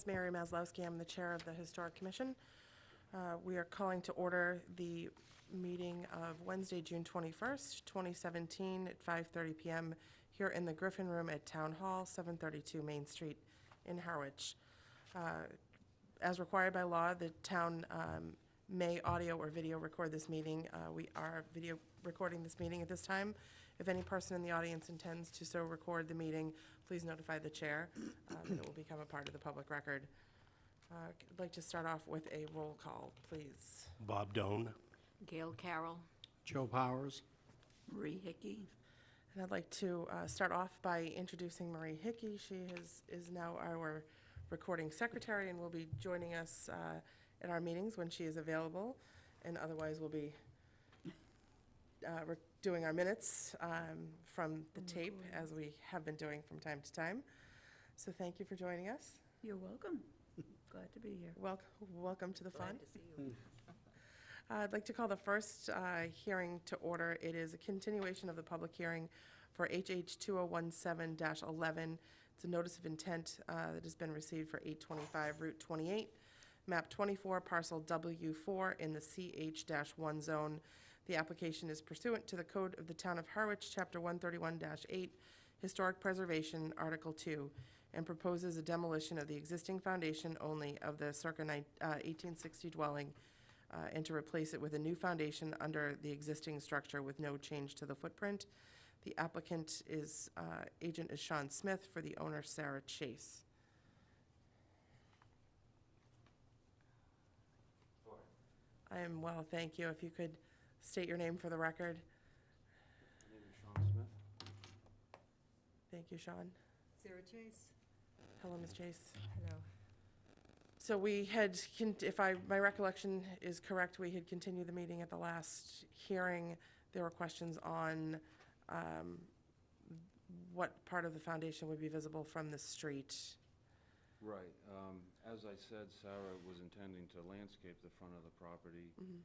is Mary Maslowski. I'm the chair of the Historic Commission. We are calling to order the meeting of Wednesday, June 21st, 2017 at 5:30 p.m. here in the Griffin Room at Town Hall, 732 Main Street in Harwich. As required by law, the town may audio or video record this meeting. We are video recording this meeting at this time. If any person in the audience intends to so record the meeting, please notify the chair, and it will become a part of the public record. I'd like to start off with a roll call, please. Bob Doan. Gail Carroll. Joe Powers. Marie Hickey. And I'd like to start off by introducing Marie Hickey. She is now our recording secretary and will be joining us at our meetings when she is available, and otherwise we'll be doing our minutes from the tape, as we have been doing from time to time. So thank you for joining us. You're welcome. Glad to be here. Welcome to the fun. Glad to see you. I'd like to call the first hearing to order. It is a continuation of the public hearing for HH 2017-11. It's a notice of intent that has been received for 825 Route 28, map 24, parcel W4 in the CH-1 zone. The application is pursuant to the Code of the Town of Harwich, Chapter 131-8, Historic Preservation, Article 2, and proposes a demolition of the existing foundation only of the circa 1860 dwelling and to replace it with a new foundation under the existing structure with no change to the footprint. The applicant agent is Sean Smith, for the owner Sarah Chase. I am well, thank you. If you could state your name for the record. My name is Sean Smith. Thank you, Sean. Sarah Chase. Hello, Ms. Chase. Hello. So we had, if my recollection is correct, we had continued the meeting at the last hearing. There were questions on what part of the foundation would be visible from the street. Right. As I said, Sarah was intending to landscape the front of the property. Mm-hmm.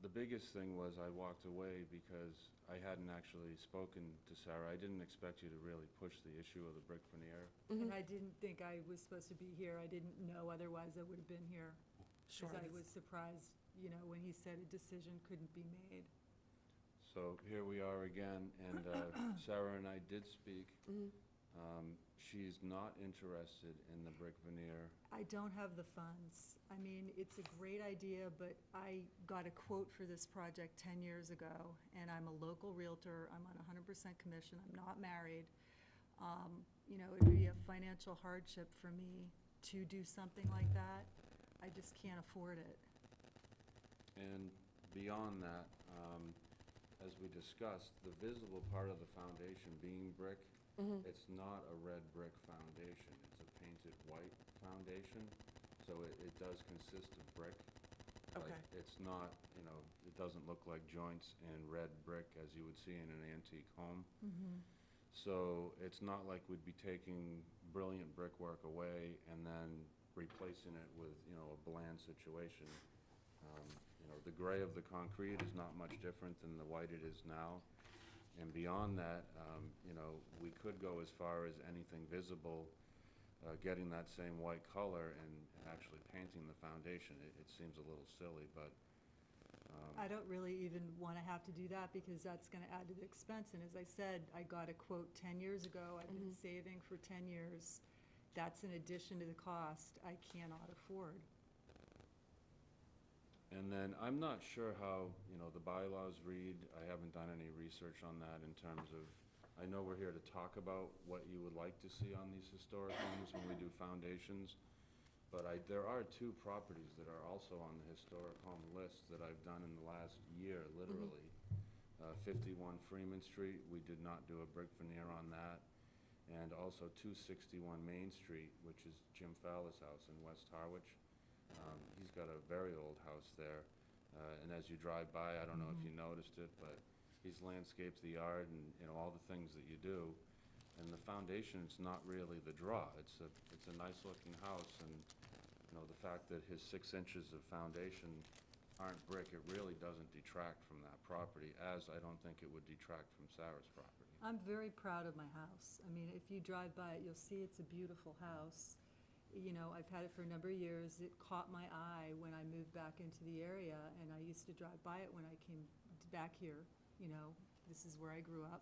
The biggest thing was I walked away because I hadn't actually spoken to Sarah. I didn't expect you to really push the issue of the brick veneer. Mm-hmm. And I didn't think I was supposed to be here. I didn't know, otherwise I would have been here. Sure. Because I was surprised, when he said a decision couldn't be made. So here we are again, and Sarah and I did speak. Mm-hmm. She's not interested in the brick veneer. I don't have the funds. I mean, it's a great idea, but I got a quote for this project 10 years ago, and I'm a local realtor. I'm on 100% commission. I'm not married. It would be a financial hardship for me to do something like that. I just can't afford it. And beyond that, as we discussed, the visible part of the foundation being brick, Mm-hmm. it's not a red brick foundation. It's a painted white foundation, so it does consist of brick. Okay. But it's not, it doesn't look like joints in red brick as you would see in an antique home. Mm-hmm. So it's not like we'd be taking brilliant brickwork away and then replacing it with, a bland situation. The gray of the concrete is not much different than the white it is now. And beyond that, we could go as far as anything visible, getting that same white color and actually painting the foundation. It seems a little silly, but... I don't really even want to have to do that because that's going to add to the expense. And as I said, I got a quote 10 years ago. I've been saving for 10 years. That's in addition to the cost I cannot afford. And then I'm not sure how, the bylaws read. I haven't done any research on that in terms of, I know we're here to talk about what you would like to see on these historic homes when we do foundations, but there are two properties that are also on the historic home list that I've done in the last year, literally. 51 Freeman Street, we did not do a brick veneer on that, and also 261 Main Street, which is Jim Fowler's house in West Harwich. He's got a very old house there, and as you drive by, I don't know if you noticed it, but he's landscaped the yard and all the things that you do. And the foundation's not really the draw. It's a nice looking house, and the fact that his 6 inches of foundation aren't brick, it really doesn't detract from that property, as I don't think it would detract from Sarah's property. I'm very proud of my house. I mean, if you drive by it, you'll see it's a beautiful house. you know, I've had it for a number of years. It caught my eye when I moved back into the area, and I used to drive by it when I came back here, you know, this is where I grew up.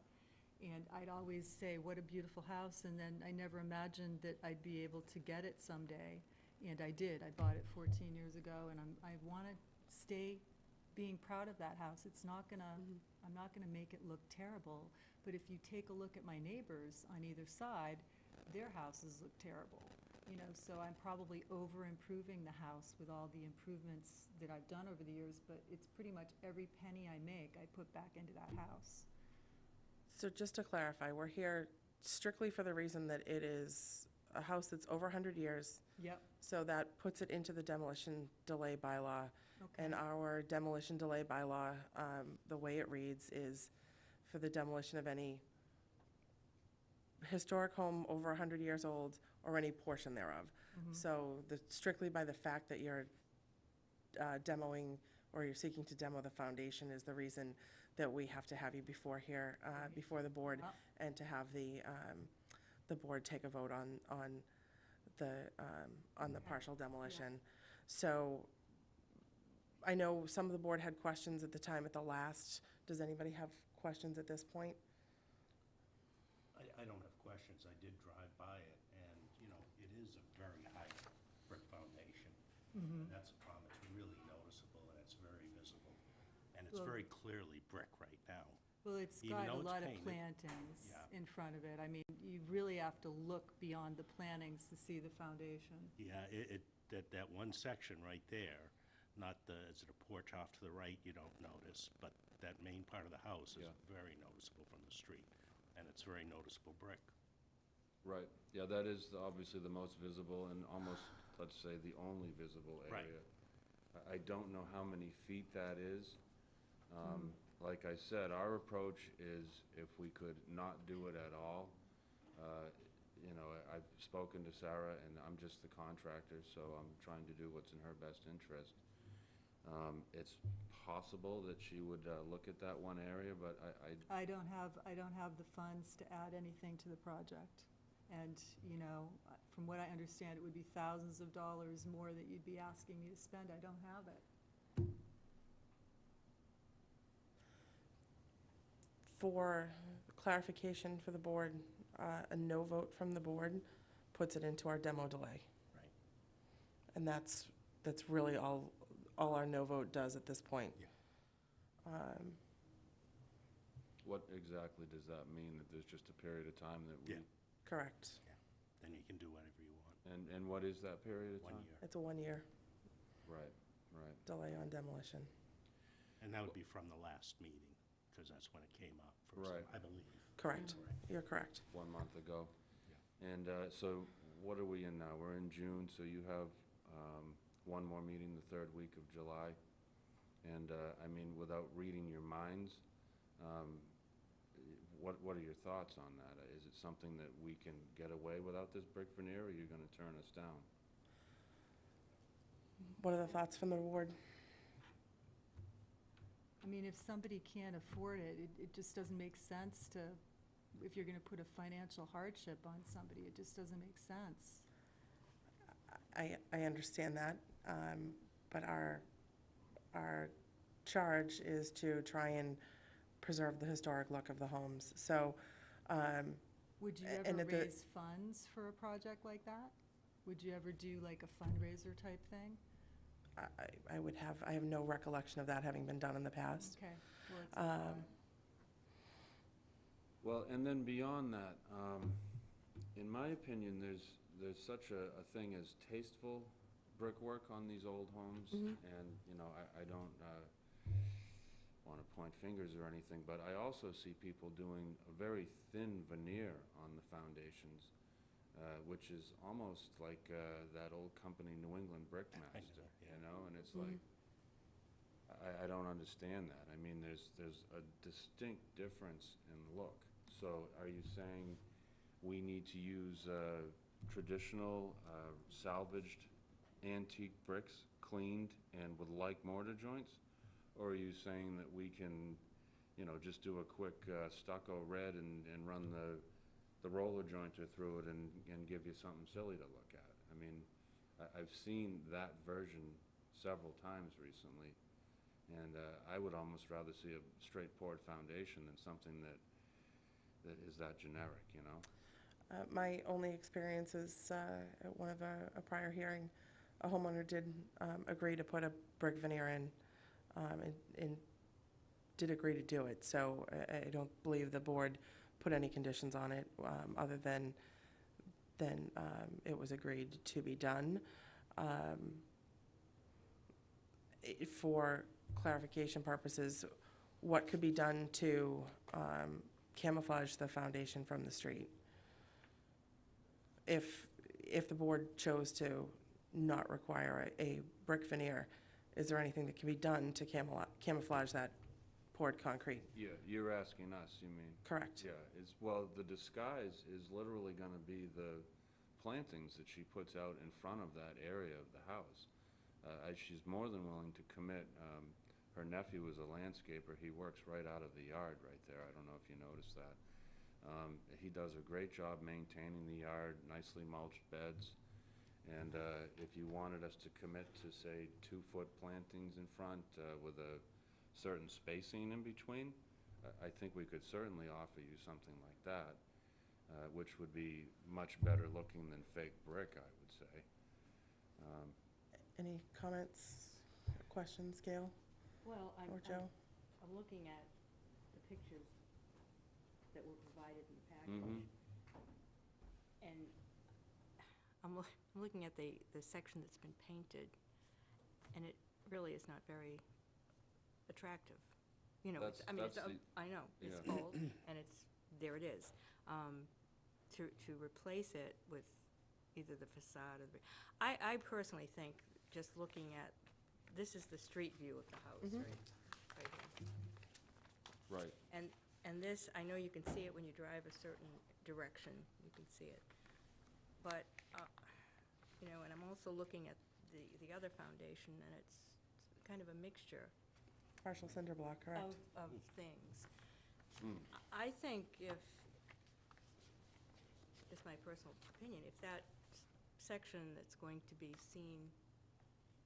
And I'd always say, what a beautiful house, and then I never imagined that I'd be able to get it someday. And I did. I bought it 14 years ago, and I want to stay being proud of that house. It's not gonna, I'm not gonna make it look terrible, but if you take a look at my neighbors on either side, their houses look terrible. You know, so I'm probably over-improving the house with all the improvements that I've done over the years, but it's pretty much every penny I make, I put back into that house. So just to clarify, we're here strictly for the reason that it is a house that's over 100 years, Yep, so that puts it into the demolition delay bylaw. okay. And our demolition delay bylaw, the way it reads is for the demolition of any historic home over 100 years old or any portion thereof. So strictly by the fact that you're demoing or you're seeking to demo the foundation is the reason that we have to have you before here, before the board, Yep. and to have the board take a vote on the partial demolition. So I know some of the board had questions at the time at the last. Does anybody have questions at this point? I don't have questions. I did drive by it, and, you know, it is a very high brick foundation. And that's a problem. It's really noticeable, and it's very visible. And it's Well- very clearly brick right now. Well, it's Even got a though it's lot of painted. plantings Yeah. in front of it. I mean, you really have to look beyond the plantings to see the foundation. Yeah, that one section right there, not the, is it a porch off to the right, you don't notice, but that main part of the house is Yeah. very noticeable from the street, and it's very noticeable brick. Right, yeah, that is obviously the most visible and almost, let's say, the only visible Right. area. I don't know how many feet that is. Like I said, our approach is if we could not do it at all. You know, I've spoken to Sarah, and I'm just the contractor, so I'm trying to do what's in her best interest. It's possible that she would look at that one area, but I don't have the funds to add anything to the project. And, you know, from what I understand, it would be thousands of dollars more that you'd be asking me to spend. I don't have it. For clarification for the board, a no vote from the board puts it into our demo delay. Right. And that's really all our no vote does at this point. Yeah. what exactly does that mean? That there's just a period of time that we? Yeah. Correct. Then you can do whatever you want. And what is that period of 1 time? year. It's a 1-year Right, right. delay on demolition. And that would be from the last meeting, because that's when it came up first, Right. I believe. Correct. Correct. You're correct. 1 month ago. Yeah. And so what are we in now? We're in June, so you have one more meeting the third week of July. And I mean, without reading your minds, what are your thoughts on that? Is it something that we can get away without this brick veneer, or are you going to turn us down? What are the thoughts from the board? I mean, if somebody can't afford it, it just doesn't make sense to, if you're gonna put a financial hardship on somebody, it just doesn't make sense. I understand that, but our charge is to try and preserve the historic look of the homes. So, Would you And ever at the- raise funds for a project like that? Would you ever do like a fundraiser type thing? I have no recollection of that having been done in the past. Okay. Well, it's Well, and then beyond that, in my opinion, there's such a thing as tasteful brickwork on these old homes. And, you know, I don't want to point fingers or anything, but I also see people doing a very thin veneer on the foundations, which is almost like that old company, New England Brickmaster, yeah. you know? And it's like, I don't understand that. I mean, there's a distinct difference in look. So are you saying we need to use traditional salvaged antique bricks, cleaned and with like mortar joints? Or are you saying that we can, you know, just do a quick stucco red and run the roller jointer through it and give you something silly to look at? I I mean, I've seen that version several times recently, and I would almost rather see a straight poured foundation than something that is that generic, you know? My only experience is at one of a prior hearing, a homeowner did agree to put a brick veneer in, and did agree to do it. So I don't believe the board put any conditions on it, other than it was agreed to be done. For clarification purposes, what could be done to camouflage the foundation from the street? If the board chose to not require a brick veneer, is there anything that can be done to camouflage that poured concrete? Yeah, you're asking us, you mean? Correct. Yeah, well, the disguise is literally gonna be the plantings that she puts out in front of that area of the house. She's more than willing to commit. Her nephew is a landscaper. He works right out of the yard right there. I don't know if you noticed that. He does a great job maintaining the yard, nicely mulched beds. And if you wanted us to commit to, say, 2-foot plantings in front with a certain spacing in between, I think we could certainly offer you something like that, which would be much better looking than fake brick, I would say. Any comments, questions, Gail Well, or Joe? I'm looking at the pictures that were provided in the Mhm. package. And I'm looking at the section that's been painted, and it really is not very attractive. You know, That's- I mean, that's the- I know, it's yeah. old, and there it is. To replace it with either the facade or I personally think, just looking at, this is the street view of the house, Mhm. right here. Right. And this, I know you can see it when you drive a certain direction, you can see it. But, you know, and I'm also looking at the other foundation, and it's kind of a mixture Partial cinder block, correct? of things. Mm. I think if, just my personal opinion, if that section that's going to be seen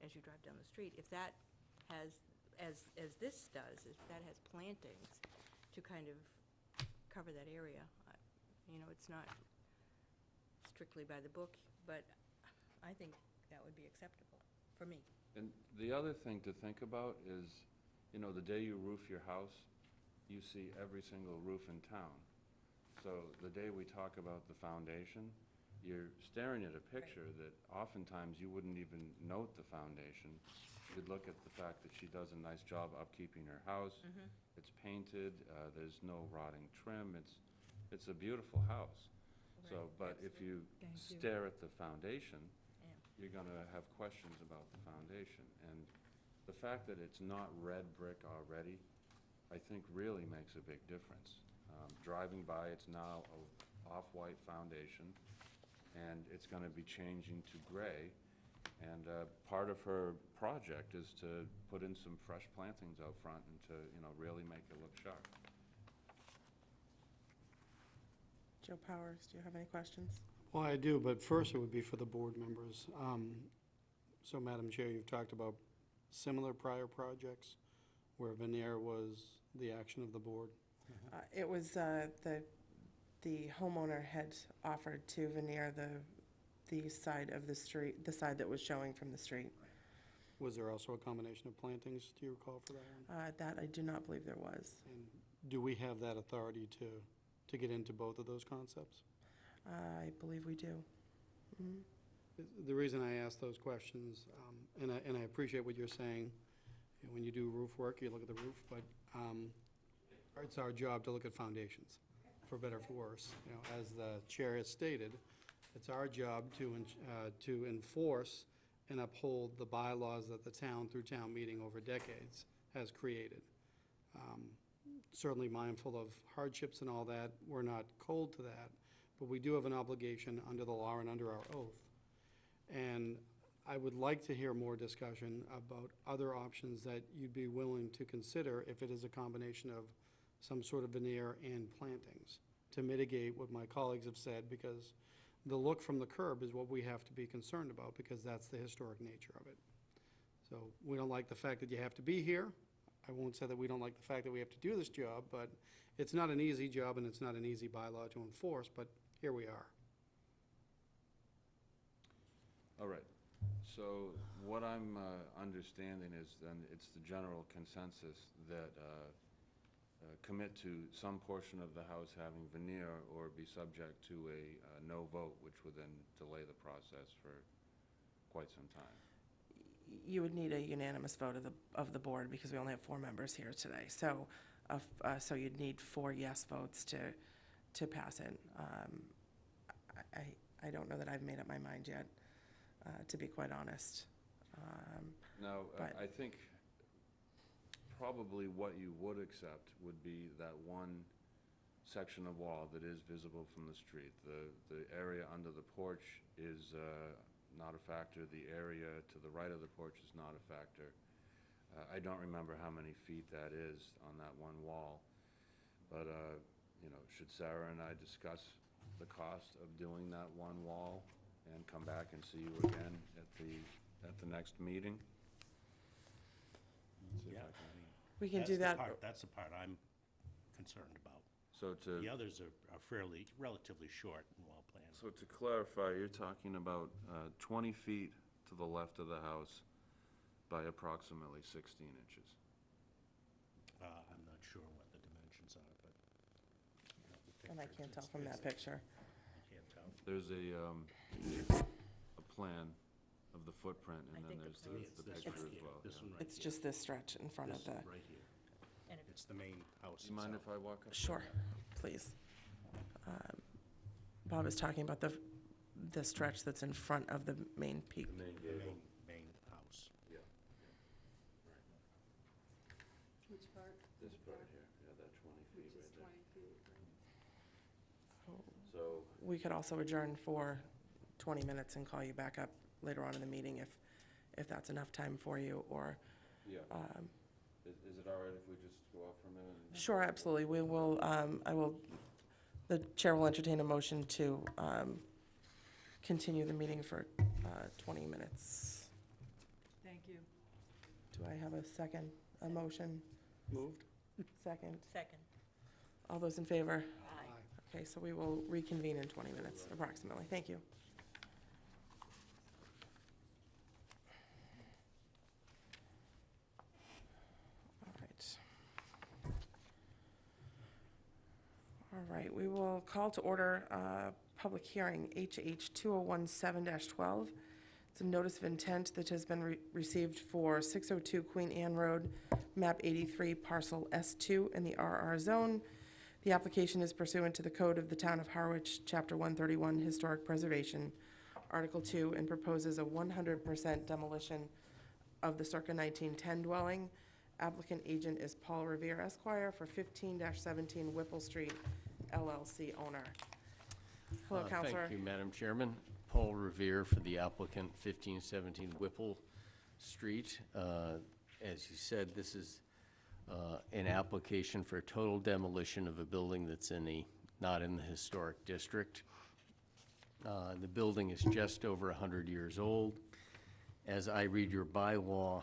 as you drive down the street, if that has, as this does, if that has plantings to kind of cover that area, you know, it's not strictly by the book, but I think that would be acceptable for me. And the other thing to think about is, you know, the day you roof your house, you see every single roof in town. So the day we talk about the foundation, you're staring at a picture that oftentimes you wouldn't even note the foundation. You'd look at the fact that she does a nice job upkeeping her house. It's painted, there's no rotting trim, it's a beautiful house. So, Right, but if you Thank you. stare at the foundation, Yeah. you're gonna have questions about the foundation. And the fact that it's not red brick already, I think really makes a big difference. Driving by, it's now a off-white foundation, and it's gonna be changing to gray. And part of her project is to put in some fresh plantings out front and to, you know, really make it look sharp. Joe Powers, do you have any questions? Well, I do, but first it would be for the board members. So, Madam Chair, you've talked about similar prior projects where veneer was the action of the board. It was, the homeowner had offered to veneer the side of the street, the side that was showing from the street. Was there also a combination of plantings, do you recall, for that one? That I do not believe there was. And do we have that authority to get into both of those concepts? I believe we do. Mhm. The reason I ask those questions, and I appreciate what you're saying, you know, when you do roof work, you look at the roof, but it's our job to look at foundations, for better or for worse. You know, as the chair has stated, it's our job to enforce and uphold the bylaws that the town, through town meeting over decades, has created. Certainly mindful of hardships and all that, we're not cold to that, but we do have an obligation under the law and under our oath. And I would like to hear more discussion about other options that you'd be willing to consider if it is a combination of some sort of veneer and plantings, to mitigate what my colleagues have said, because the look from the curb is what we have to be concerned about, because that's the historic nature of it. So we don't like the fact that you have to be here. I won't say that we don't like the fact that we have to do this job, but it's not an easy job and it's not an easy bylaw to enforce, but here we are. All right. So what I'm understanding is then it's the general consensus that commit to some portion of the house having veneer or be subject to a no vote, which would then delay the process for quite some time. You would need a unanimous vote of the board, because we only have 4 members here today. So, so you'd need 4 yes votes to pass it. I don't know that I've made up my mind yet, to be quite honest. Now, but- I think probably what you would accept would be that one section of wall that is visible from the street. The area under the porch is not a factor. The area to the right of the porch is not a factor. I don't remember how many feet that is on that one wall. But, you know, should Sarah and I discuss the cost of doing that one wall and come back and see you again at the next meeting? See if Yeah, I can- I mean, We can that's do the that. part- That's the part I'm concerned about. So to, The others are relatively short and well-planned. so to clarify, you're talking about 20 feet to the left of the house by approximately 16 inches. I'm not sure what the dimensions are, but. you know, the And I picture, can't tell it's- from that it's- picture. You can't tell. There's a plan of the footprint, I and then think the there's plan It's the this picture one as here, well. this yeah. one right It's here. just this stretch in front of This the, right here. And if- It's the main house Do you mind itself. if I walk up? sure, please. Bob is talking about the stretch that's in front of the main peak. The main The gable. main house. Yeah. Which part? This part here, yeah, that 20 feet Which is right there. 20 feet, right? So, We could also adjourn for 20 minutes and call you back up later on in the meeting if that's enough time for you, or, yeah, is it all right if we just go off for a minute? and- sure, absolutely. We will, the chair will entertain a motion to continue the meeting for 20 minutes. Thank you. Do I have a second, a motion? Moved? Second. Second. All those in favor? Aye. Okay, so we will reconvene in 20 minutes approximately. Thank you. All right. All right, we will call to order public hearing HH 2017-12. It's a notice of intent that has been received for 602 Queen Anne Road, map 83, parcel S2 in the RR zone. The application is pursuant to the Code of the Town of Harwich, Chapter 131, Historic Preservation, Article 2, and proposes a 100% demolition of the circa 1910 dwelling. Applicant agent is Paul Revere Esquire for 15-17 Whipple Street, LLC owner. Hello, Counselor. Thank you, Madam Chairman. Paul Revere for the applicant, 1517 Whipple Street. As you said, this is an application for total demolition of a building that's not in the historic district. The building is just over 100 years old. As I read your bylaw,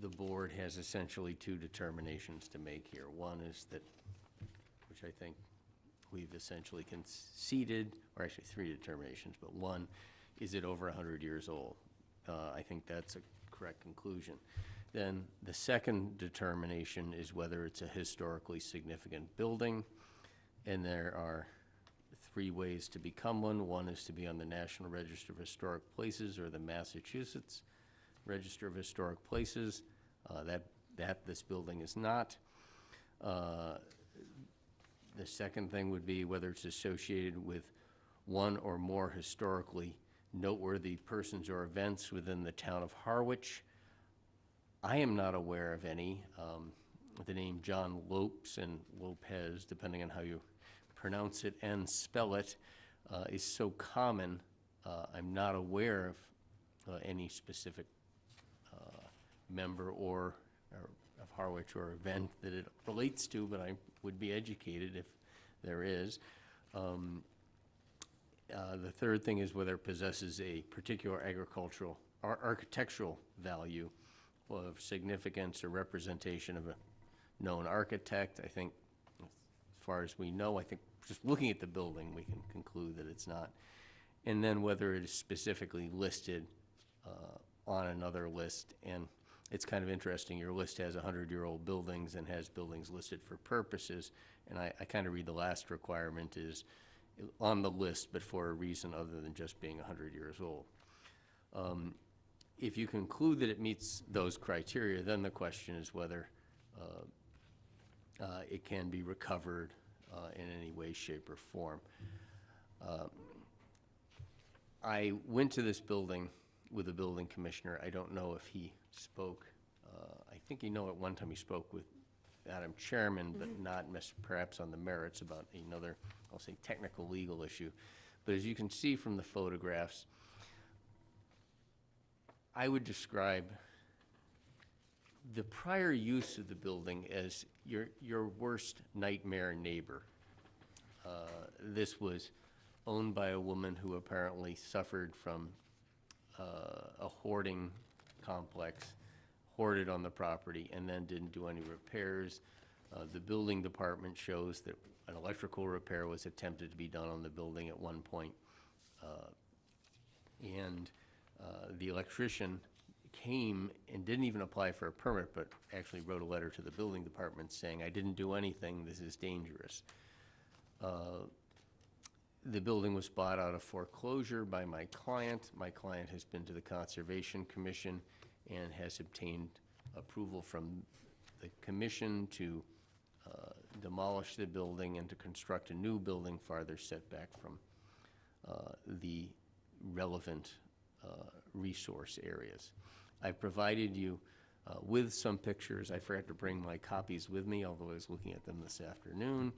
the board has essentially 2 determinations to make here. One is that, which I think we've essentially conceded, or actually 3 determinations, but one, is it over 100 years old? I think that's a correct conclusion. Then the second determination is whether it's a historically significant building, and there are 3 ways to become one. One is to be on the National Register of Historic Places or the Massachusetts Register of Historic Places. That this building is not. The second thing would be whether it's associated with one or more historically noteworthy persons or events within the town of Harwich. I am not aware of any. The name John Lopes and Lopez, depending on how you pronounce it and spell it, is so common. I'm not aware of any specific member or of Harwich or event that it relates to, but I would be educated if there is. The third thing is whether it possesses a particular agricultural or architectural value of significance or representation of a known architect. I think, as far as we know, I think just looking at the building, we can conclude that it's not. And then whether it is specifically listed on another list. And it's kind of interesting, your list has 100-year-old buildings and has buildings listed for purposes. And I kind of read the last requirement is on the list, but for a reason other than just being 100 years old. If you conclude that it meets those criteria, then the question is whether it can be recovered in any way, shape, or form. I went to this building with the building commissioner. I don't know if he spoke. I think at one time he spoke with Madam Chairman, but not perhaps on the merits about another, I'll say, technical legal issue. But as you can see from the photographs, I would describe the prior use of the building as your worst nightmare neighbor. This was owned by a woman who apparently suffered from a hoarding complex, hoarded on the property, and then didn't do any repairs. The building department shows that an electrical repair was attempted to be done on the building at one point. And the electrician came and didn't even apply for a permit, but actually wrote a letter to the building department saying, I didn't do anything, this is dangerous. The building was bought out of foreclosure by my client. My client has been to the Conservation Commission and has obtained approval from the commission to demolish the building and to construct a new building farther set back from the relevant resource areas. I've provided you with some pictures. I forgot to bring my copies with me, although I was looking at them this afternoon.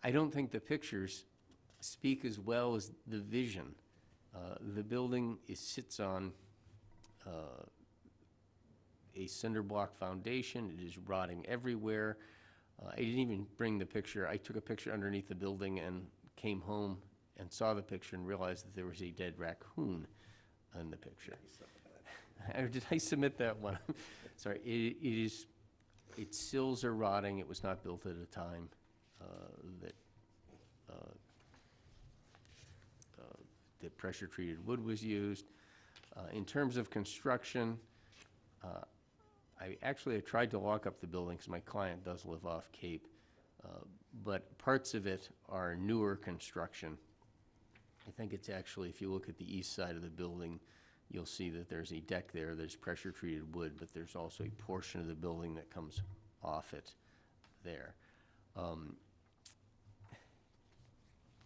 I don't think the pictures speak as well as the vision. The building sits on a cinder block foundation. It is rotting everywhere. I didn't even bring the picture. I took a picture underneath the building and came home and saw the picture and realized that there was a dead raccoon in the picture. Did I submit that one? Sorry, its sills are rotting. It was not built at a time that pressure-treated wood was used. In terms of construction, I tried to lock up the building because my client does live off Cape, but parts of it are newer construction. I think it's actually, if you look at the east side of the building, you'll see that there's a deck there, there's pressure-treated wood, but there's also a portion of the building that comes off it there.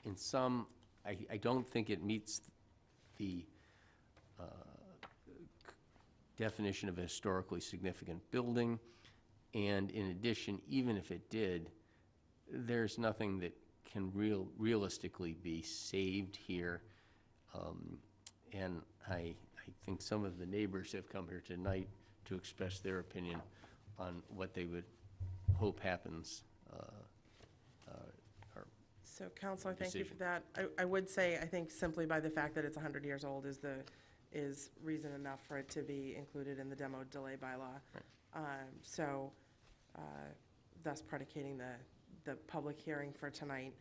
In some, I don't think it meets the definition of a historically significant building, and in addition, even if it did, there's nothing that can realistically be saved here. And I think some of the neighbors have come here tonight to express their opinion on what they would hope happens. So, Counselor, thank you for that. I would say, I think simply by the fact that it's 100 years old is reason enough for it to be included in the demo delay bylaw. Right. Thus predicating the public hearing for tonight.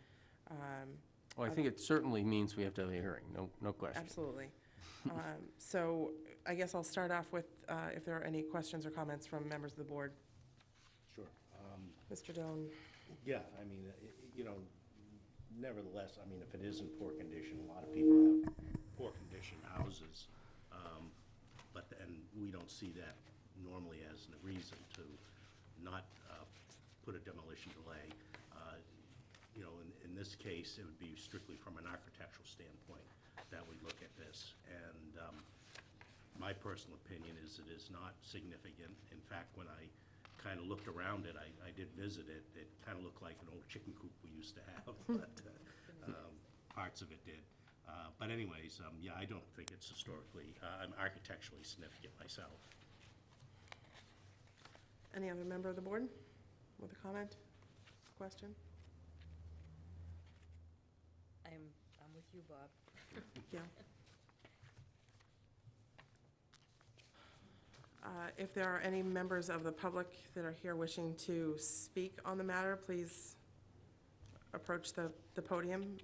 Well, I think it certainly means we have to have a hearing, no question. Absolutely. So I guess I'll start off with if there are any questions or comments from members of the board. Sure. Mr. Doan. Yeah, I mean, nevertheless, I mean, if it is in poor condition, a lot of people have poor condition houses, and we don't see that normally as a reason to not put a demolition delay. In this case, it would be strictly from an architectural standpoint that we look at this. And my personal opinion is it is not significant. In fact, when I kind of looked around it, I did visit it. It kind of looked like an old chicken coop we used to have, but parts of it did. But anyways, yeah, I don't think it's historically, I'm architecturally significant myself. Any other member of the board with a comment, question? I'm I'm with you, Bob. Yeah. If there are any members of the public that are here wishing to speak on the matter, please approach the podium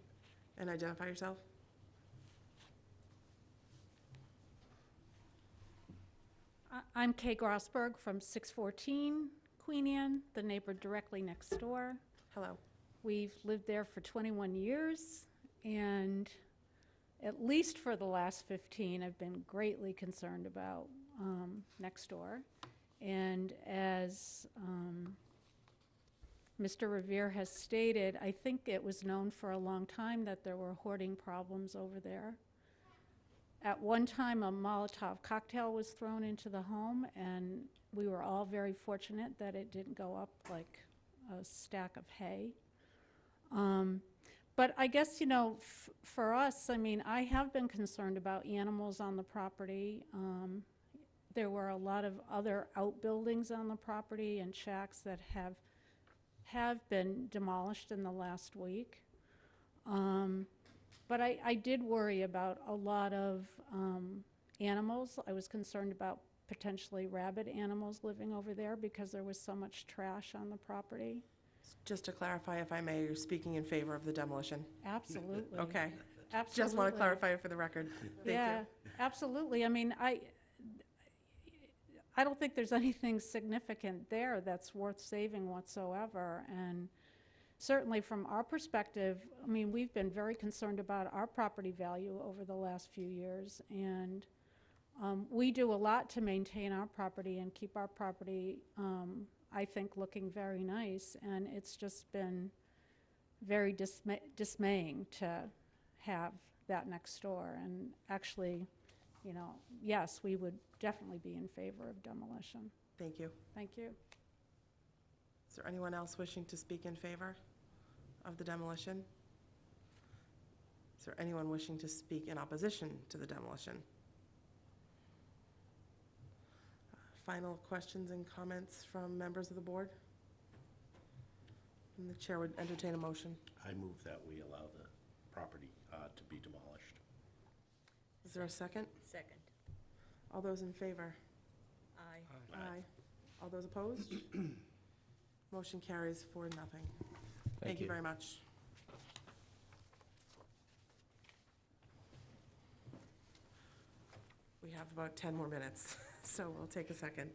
and identify yourself. I'm Kay Grossberg from 614 Queen Anne, the neighbor directly next door. Hello. We've lived there for 21 years, and at least for the last 15, I've been greatly concerned about next door. And as Mr. Revere has stated, I think it was known for a long time that there were hoarding problems over there. At one time, a Molotov cocktail was thrown into the home, and we were all very fortunate that it didn't go up like a stack of hay. But I guess, you know, for us, I mean, I have been concerned about animals on the property. There were a lot of other outbuildings on the property and shacks that have been demolished in the last week. But I did worry about a lot of animals. I was concerned about potentially rabid animals living over there because there was so much trash on the property. Just to clarify, if I may, you're speaking in favor of the demolition? Absolutely. Okay. Absolutely. Just want to clarify it for the record. Thank Yeah, you. absolutely. I mean, I don't think there's anything significant there that's worth saving whatsoever. And certainly from our perspective, I mean, we've been very concerned about our property value over the last few years. And we do a lot to maintain our property and keep our property, I think, looking very nice. And it's just been very dismaying to have that next door. And actually, you know, yes, we would definitely be in favor of demolition. Thank you. Thank you. Is there anyone else wishing to speak in favor of the demolition? Is there anyone wishing to speak in opposition to the demolition? Final questions and comments from members of the board? And the chair would entertain a motion. I move that we allow the property to be demolished. Is there a second? Second. All those in favor? Aye. Aye. All those opposed? Motion carries 4-0. Thank you very much. We have about 10 more minutes, so we'll take a second.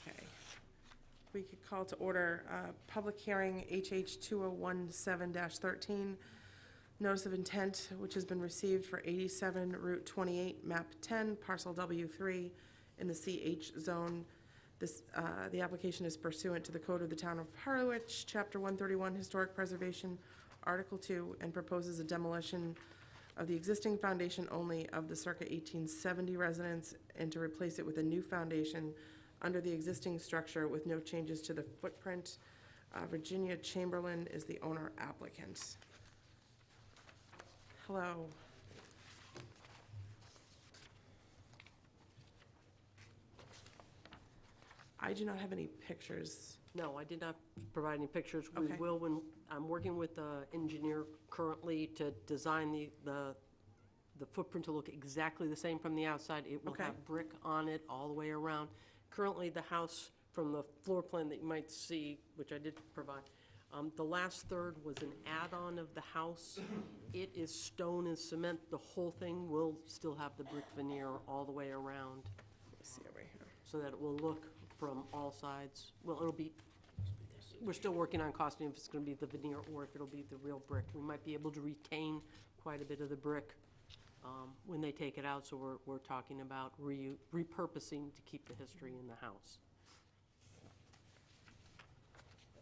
Okay. We could call to order public hearing HH 2017-13, notice of intent, which has been received for 87 Route 28, Map 10, Parcel W3 in the CH zone. This, the application is pursuant to the Code of the Town of Harwich, Chapter 131, Historic Preservation, Article 2, and proposes a demolition of the existing foundation only of the circa 1870 residence and to replace it with a new foundation under the existing structure with no changes to the footprint. Virginia Chamberlain is the owner applicant. Hello. I do not have any pictures. No, I did not provide any pictures. We Okay. will when, I'm working with the engineer currently to design the footprint to look exactly the same from the outside. It will Okay. have brick on it all the way around. Currently, the house, from the floor plan that you might see, which I did provide, the last third was an add-on of the house. It is stone and cement. The whole thing will still have the brick veneer all the way around, Let me see over here. so that it will look from all sides. Well, it'll be, we're still working on costing if it's gonna be the veneer or if it'll be the real brick. We might be able to retain quite a bit of the brick when they take it out, so we're talking about repurposing to keep the history in the house.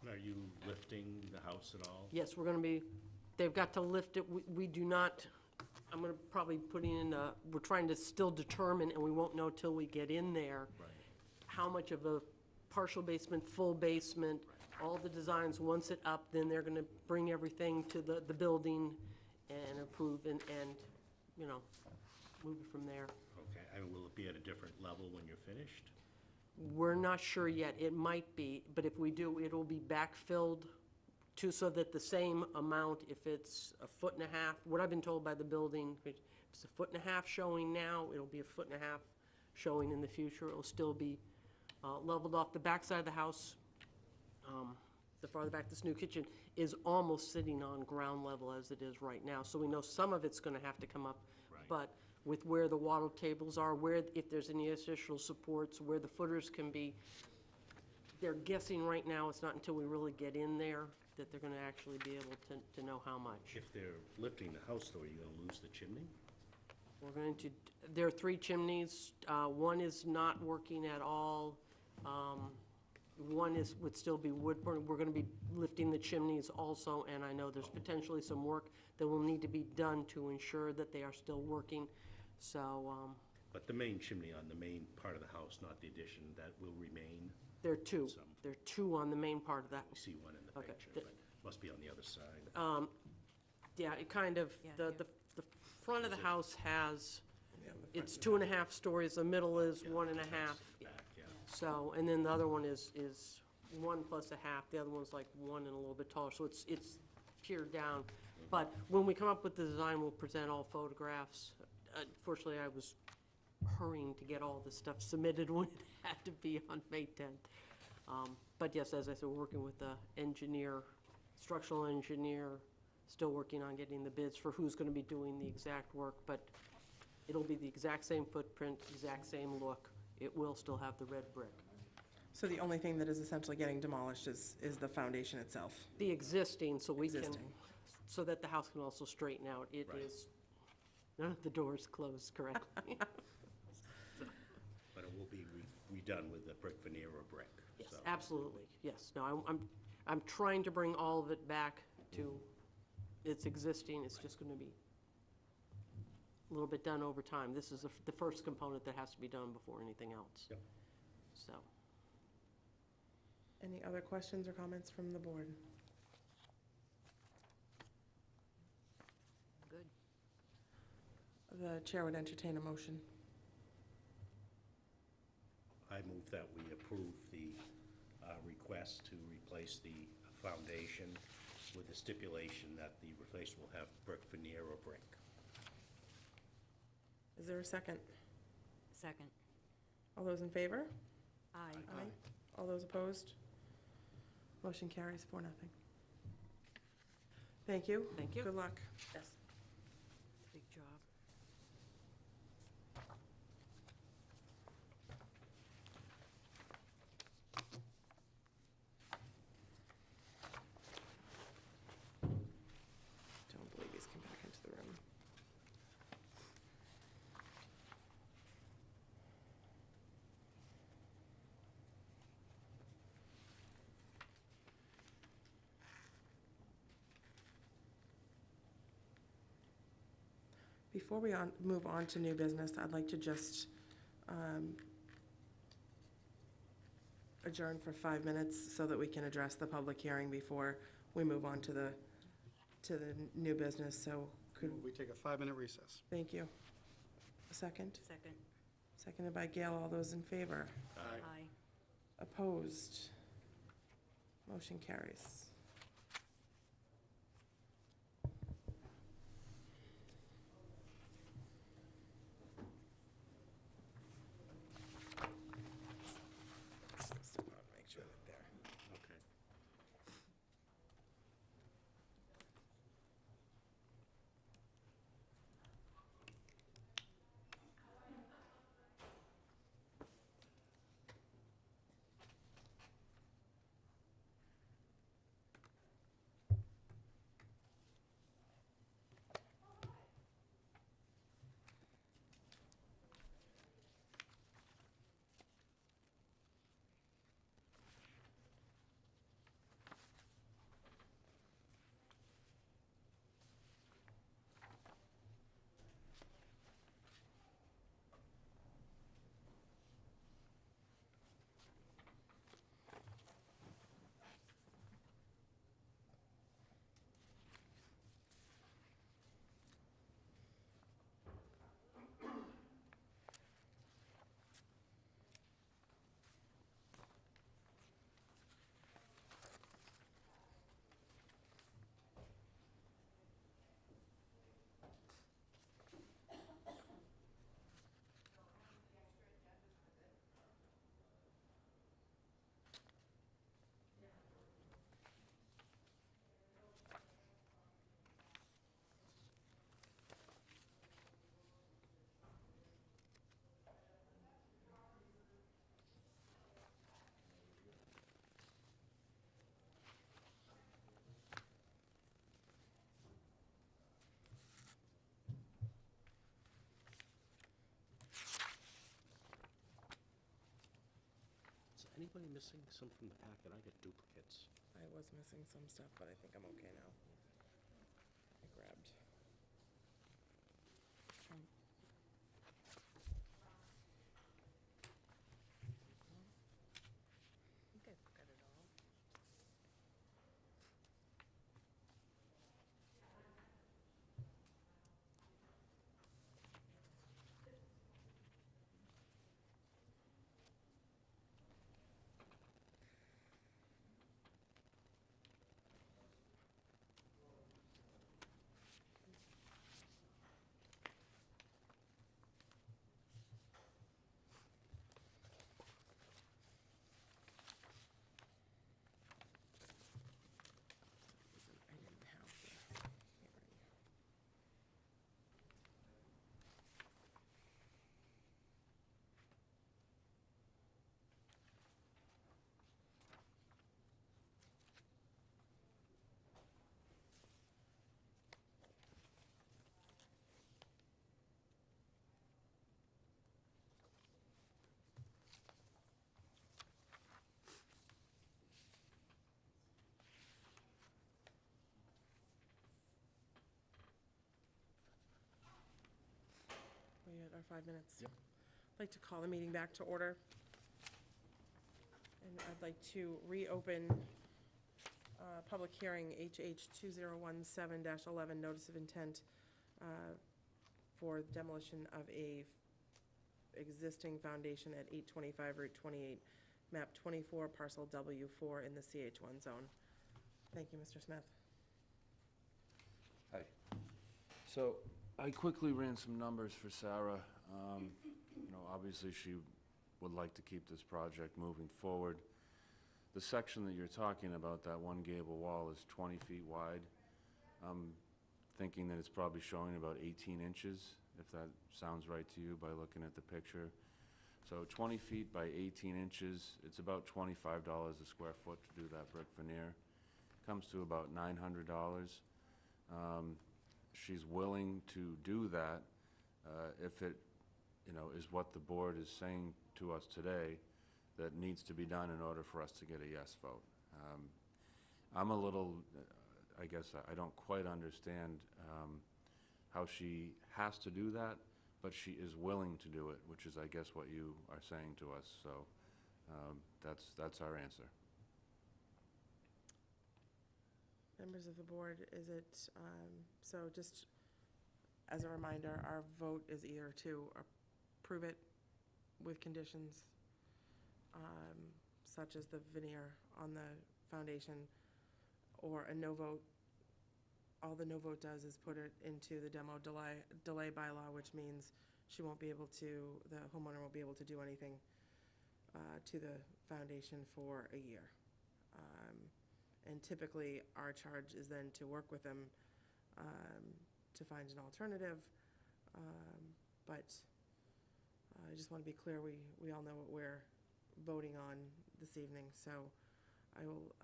Are you lifting the house at all? Yes, we're gonna be, they've got to lift it. We do not, I'm gonna probably put in, we're trying to still determine, and we won't know till we get in there, Right. how much of a partial basement, full basement, all the designs, once it up, then they're gonna bring everything to the building and approve and, you know, move it from there. Okay, and will it be at a different level when you're finished? We're not sure yet. It might be, but if we do, it'll be backfilled so that the same amount, if it's a foot and a half, what I've been told by the building, if it's a foot and a half showing now, it'll be a foot and a half showing in the future. It'll still be leveled off. The backside of the house, the farther back, this new kitchen, is almost sitting on ground level as it is right now. So we know some of it's gonna have to come up. Right. But with where the water tables are, where, if there's any additional supports, where the footers can be, they're guessing right now, it's not until we really get in there that they're gonna actually be able to know how much. If they're lifting the house, though, are you gonna lose the chimney? We're going to, there are 3 chimneys. One is not working at all. One would still be wood burning. We're gonna be lifting the chimneys also, and I know there's potentially some work that will need to be done to ensure that they are still working. So, But the main chimney on the main part of the house, not the addition, that will remain? there are 2. Some. There are 2 on the main part of that. I see one in the Okay. picture, but must be on the other side. Yeah, it kind of, Yeah, the front of the house has, Yeah, the it's 2.5 stories, the middle is Yeah, 1.5. back, yeah. So, and then the other one is 1 plus a half, the other one's like 1 and a little bit taller, so it's peered down. But when we come up with the design, we'll present all photographs. Unfortunately, I was hurrying to get all this stuff submitted when it had to be on May 10th. But yes, as I said, we're working with the engineer, structural engineer, still working on getting the bids for who's gonna be doing the exact work, but it'll be the exact same footprint, exact same look. It will still have the red brick. So the only thing that is essentially getting demolished is the foundation itself? The existing, so we can, Existing. so that the house can also straighten out. It Right. is, none of the doors closed correctly. But it will be redone with the brick veneer or brick. Yes, so. absolutely, yes. No, I'm trying to bring all of it back to its existing. It's just gonna be a little bit done over time. This is the first component that has to be done before anything else. Yep. So, Any other questions or comments from the board? Good. The chair would entertain a motion. I move that we approve the request to replace the foundation with the stipulation that the replacement will have brick veneer or brick. Is there a second? Second. All those in favor? Aye. Aye. All those opposed? Motion carries 4-0. Thank you. Thank you. Good luck. yes. Big job. Don't believe he's come back into the room. Before we move on to new business, I'd like to just adjourn for 5 minutes so that we can address the public hearing before we move on to the new business. So could, We take a 5-minute recess. thank you. A second? Second. Seconded by Gail. All those in favor? Aye. Opposed? Motion carries. Step out, make sure that they're. Okay. anybody missing some from the packet? I got duplicates. I was missing some stuff, but I think I'm okay now. I grabbed. I think I've got it all. I didn't have the hearing. We had our 5 minutes. Yep. I'd like to call the meeting back to order. And I'd like to reopen public hearing HH 2017-11, notice of intent for demolition of a existing foundation at 825 Route 28, map 24, parcel W4 in the CH1 zone. Thank you, Mr. Smith. Hi. So I quickly ran some numbers for Sarah. Obviously, she would like to keep this project moving forward. The section that you're talking about, that one gable wall, is 20 feet wide. I'm thinking that it's probably showing about 18 inches, if that sounds right to you by looking at the picture. So 20 feet by 18 inches, it's about $25 a square foot to do that brick veneer. Comes to about $900. She's willing to do that if it, is what the board is saying to us today that needs to be done in order for us to get a yes vote. I'm a little, I guess, I don't quite understand how she has to do that, but she is willing to do it, which is, I guess, what you are saying to us. So that's our answer. Members of the board, is it, so just as a reminder, our vote is either to approve it with conditions such as the veneer on the foundation, or a no vote. All the no vote does is put it into the demo delay bylaw, which means she won't be able to, the homeowner won't be able to do anything to the foundation for a year. And typically, our charge is then to work with them to find an alternative. But I just want to be clear, we all know what we're voting on this evening. So I will,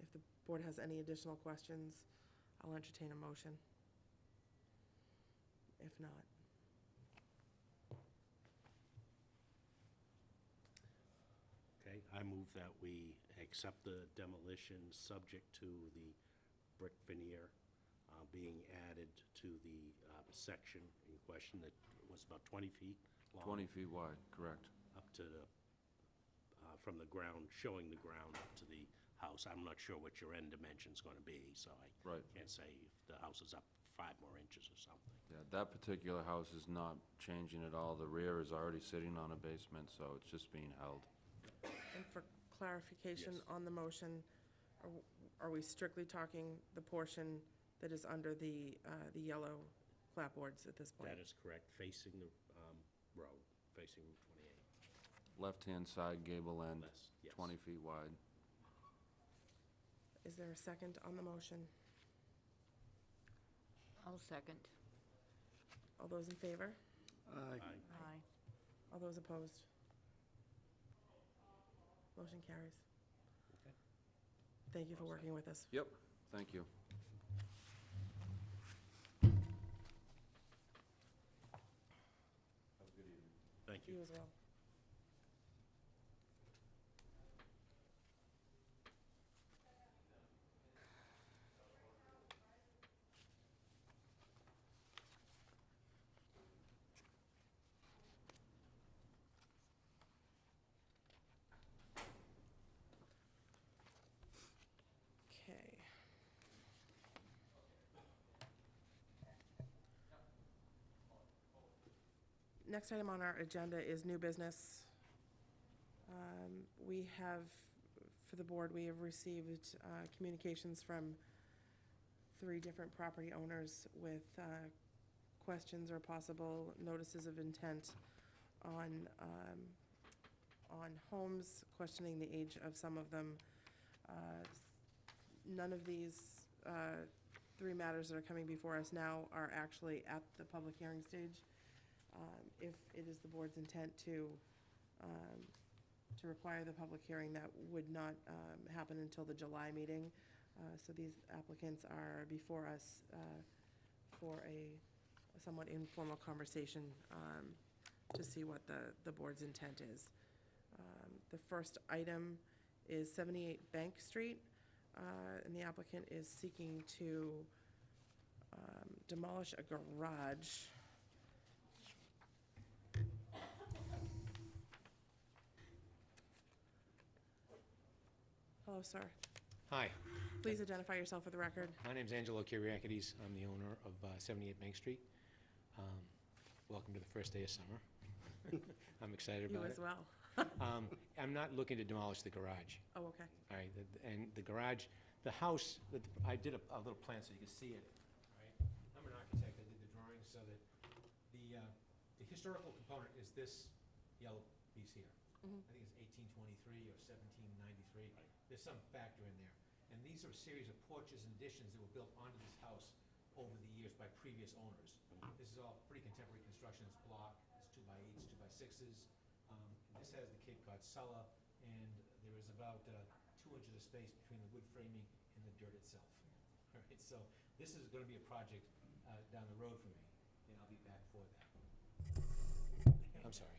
if the board has any additional questions, I'll entertain a motion. If not. Okay, I move that we accept the demolition subject to the brick veneer being added to the section in question that was about 20 feet long. 20 feet wide, correct. Up to the, from the ground, showing the ground up to the house. I'm not sure what your end dimension's gonna be, so I Right. can't say if the house is up 5 more inches or something. Yeah, that particular house is not changing at all. The rear is already sitting on a basement, so it's just being held. And for clarification Yes. on the motion, are we strictly talking the portion that is under the yellow clapboards at this point? That is correct, facing the road, facing Route 28. Left-hand side gable end, Less, yes. 20 feet wide. Is there a second on the motion? I'll second. All those in favor? Aye. Aye. All those opposed? Motion carries. Okay. Thank you for working with us. Yep, thank you. Thank you. You as well. Next item on our agenda is new business. We have, for the board, we have received communications from 3 different property owners with questions or possible notices of intent on homes, questioning the age of some of them. None of these 3 matters that are coming before us now are actually at the public hearing stage. If it is the board's intent to require the public hearing, that would not happen until the July meeting. So these applicants are before us for a somewhat informal conversation to see what the board's intent is. The first item is 78 Bank Street, and the applicant is seeking to demolish a garage. Hello, sir. Hi, Please identify yourself for the record. my name's Angelo Kyriakides. I'm the owner of 78 Main Street. Welcome to the first day of summer. I'm excited You about as it. well. I'm not looking to demolish the garage. Oh, okay. All right, and the garage, the house, I did a little plan so you can see it. All right, I'm an architect. I did the drawing so that the historical component is this yellow piece here. Mhm. I think it's 1823 or 1793. There's some factor in there. And these are a series of porches and additions that were built onto this house over the years by previous owners. This is all pretty contemporary construction. It's block, it's 2x8s, 2x6s. This has the Cape Cod cellar, and there is about 2 inches of space between the wood framing and the dirt itself. All right, so this is going to be a project down the road for me, and I'll be back for that. I'm sorry.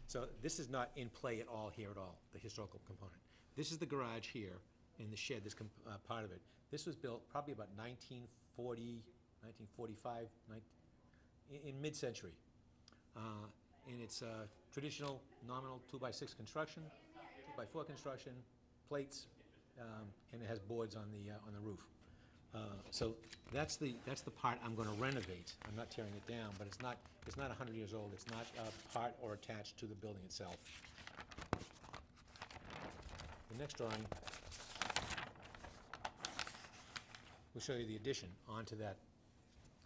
So this is not in play at all here at all, the historical component. This is the garage here, and the shed, this part of it. This was built probably about 1940, 1945, in mid-century. And it's traditional nominal 2x6 construction, 2x4 construction, plates, and it has boards on the roof. So that's the part I'm going to renovate. I'm not tearing it down, but it's not 100 years old. It's not part or attached to the building itself. The next drawing will show you the addition onto that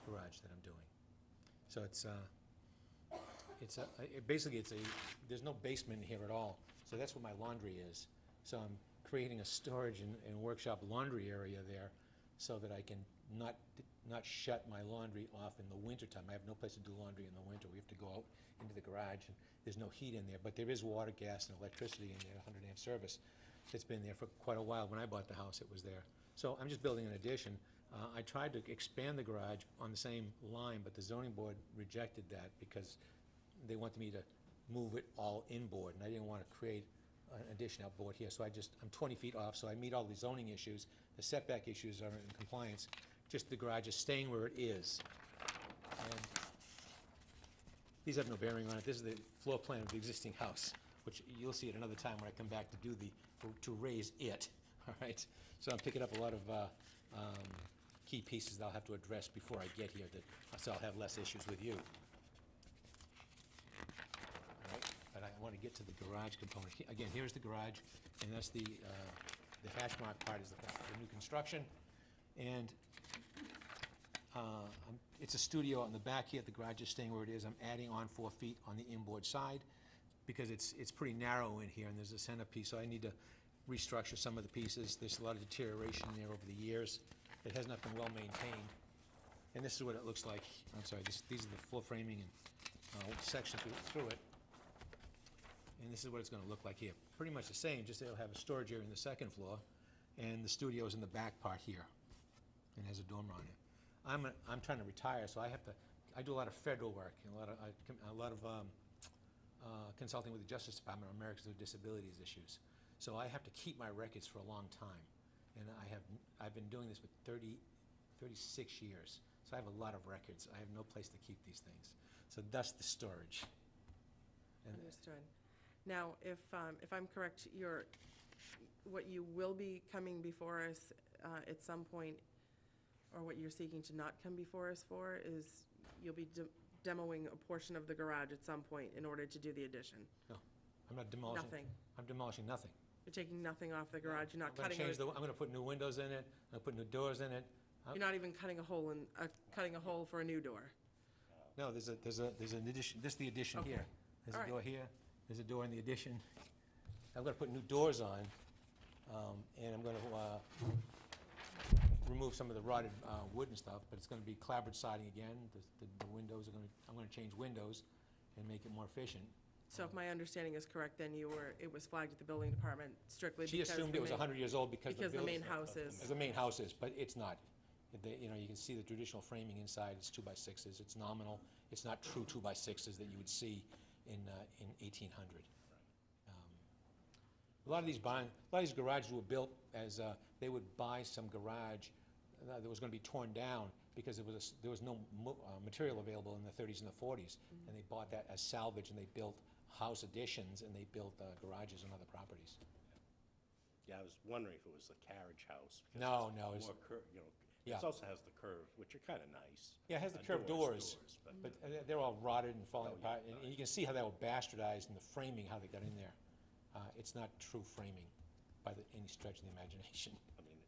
garage that I'm doing. So there's no basement here at all. So that's what my laundry is. So I'm creating a storage and workshop laundry area there so that I can not shut my laundry off in the wintertime. I have no place to do laundry in the winter. We have to go out into the garage, and there's no heat in there. But there is water, gas, and electricity in there, 100 amp service. It's been there for quite a while. When I bought the house, it was there. So I'm just building an addition. I tried to expand the garage on the same line, but the zoning board rejected that because they wanted me to move it all inboard, and I didn't want to create an addition outboard here. So I'm 20 feet off, so I meet all the zoning issues. The setback issues are in compliance. Just the garage is staying where it is. And these have no bearing on it. This is the floor plan of the existing house, which you'll see at another time when I come back to raise it, all right? So I'm picking up a lot of key pieces that I'll have to address before I get here, so I'll have less issues with you. All right, but I want to get to the garage component. Again, here's the garage, and that's the hash mark part is the new construction. And it's a studio on the back here. The garage is staying where it is. I'm adding on 4 feet on the inboard side because it's pretty narrow in here, and there's a centerpiece, so I need to restructure some of the pieces. There's a lot of deterioration there over the years. It has not been well maintained. And this is what it looks like. I'm sorry, these are the floor framing and sections through it. And this is what it's going to look like here. Pretty much the same, just it'll have a storage area in the second floor, and the studio's in the back part here, and has a dormer on it. I'm trying to retire, so I do a lot of federal work, and a lot of consulting with the Justice Department on Americans with Disabilities issues. So I have to keep my records for a long time, and I've been doing this for 36 years. So I have a lot of records. I have no place to keep these things. So that's the storage. And Understood. Now, if I'm correct, what you will be coming before us at some point, or what you're seeking to not come before us for, is you'll be demoing a portion of the garage at some point in order to do the addition? No, I'm not demolishing. Nothing. I'm demolishing nothing. You're taking nothing off the garage, you're not I'm gonna cutting, change I'm gonna put new windows in it, I'm gonna put new doors in it. you're not even cutting a hole in, cutting a hole for a new door? No, there's an addition, this is the addition Okay. here. There's All a right. door here, there's a door in the addition. I'm gonna put new doors on, and I'm gonna remove some of the rotted wood and stuff, but it's gonna be clapboard siding again. The windows are I'm gonna change windows and make it more efficient. So if my understanding is correct, then it was flagged at the building department strictly She because assumed the it was main- 100 years old because because the building- main house is. As the main house is, but it's not. You know, you can see the traditional framing inside, it's 2x6s, it's nominal, it's not true 2x6s that you would see in 1800. A lot of these garages were built as, they would buy some garage that was gonna be torn down because there was no material available in the 30s and the 40s. And they bought that as salvage, and they built house additions, and they built garages on other properties. Yeah, I was wondering if it was the carriage house. because No, it's no, it's- more you know, Yeah. it also has the curve, which are kind of nice. Yeah, it has the curved doors, but but they're all rotted and falling Oh, yeah, apart, and you can see how they were bastardized in the framing, how they got in there. It's not true framing by any stretch of the imagination. I mean,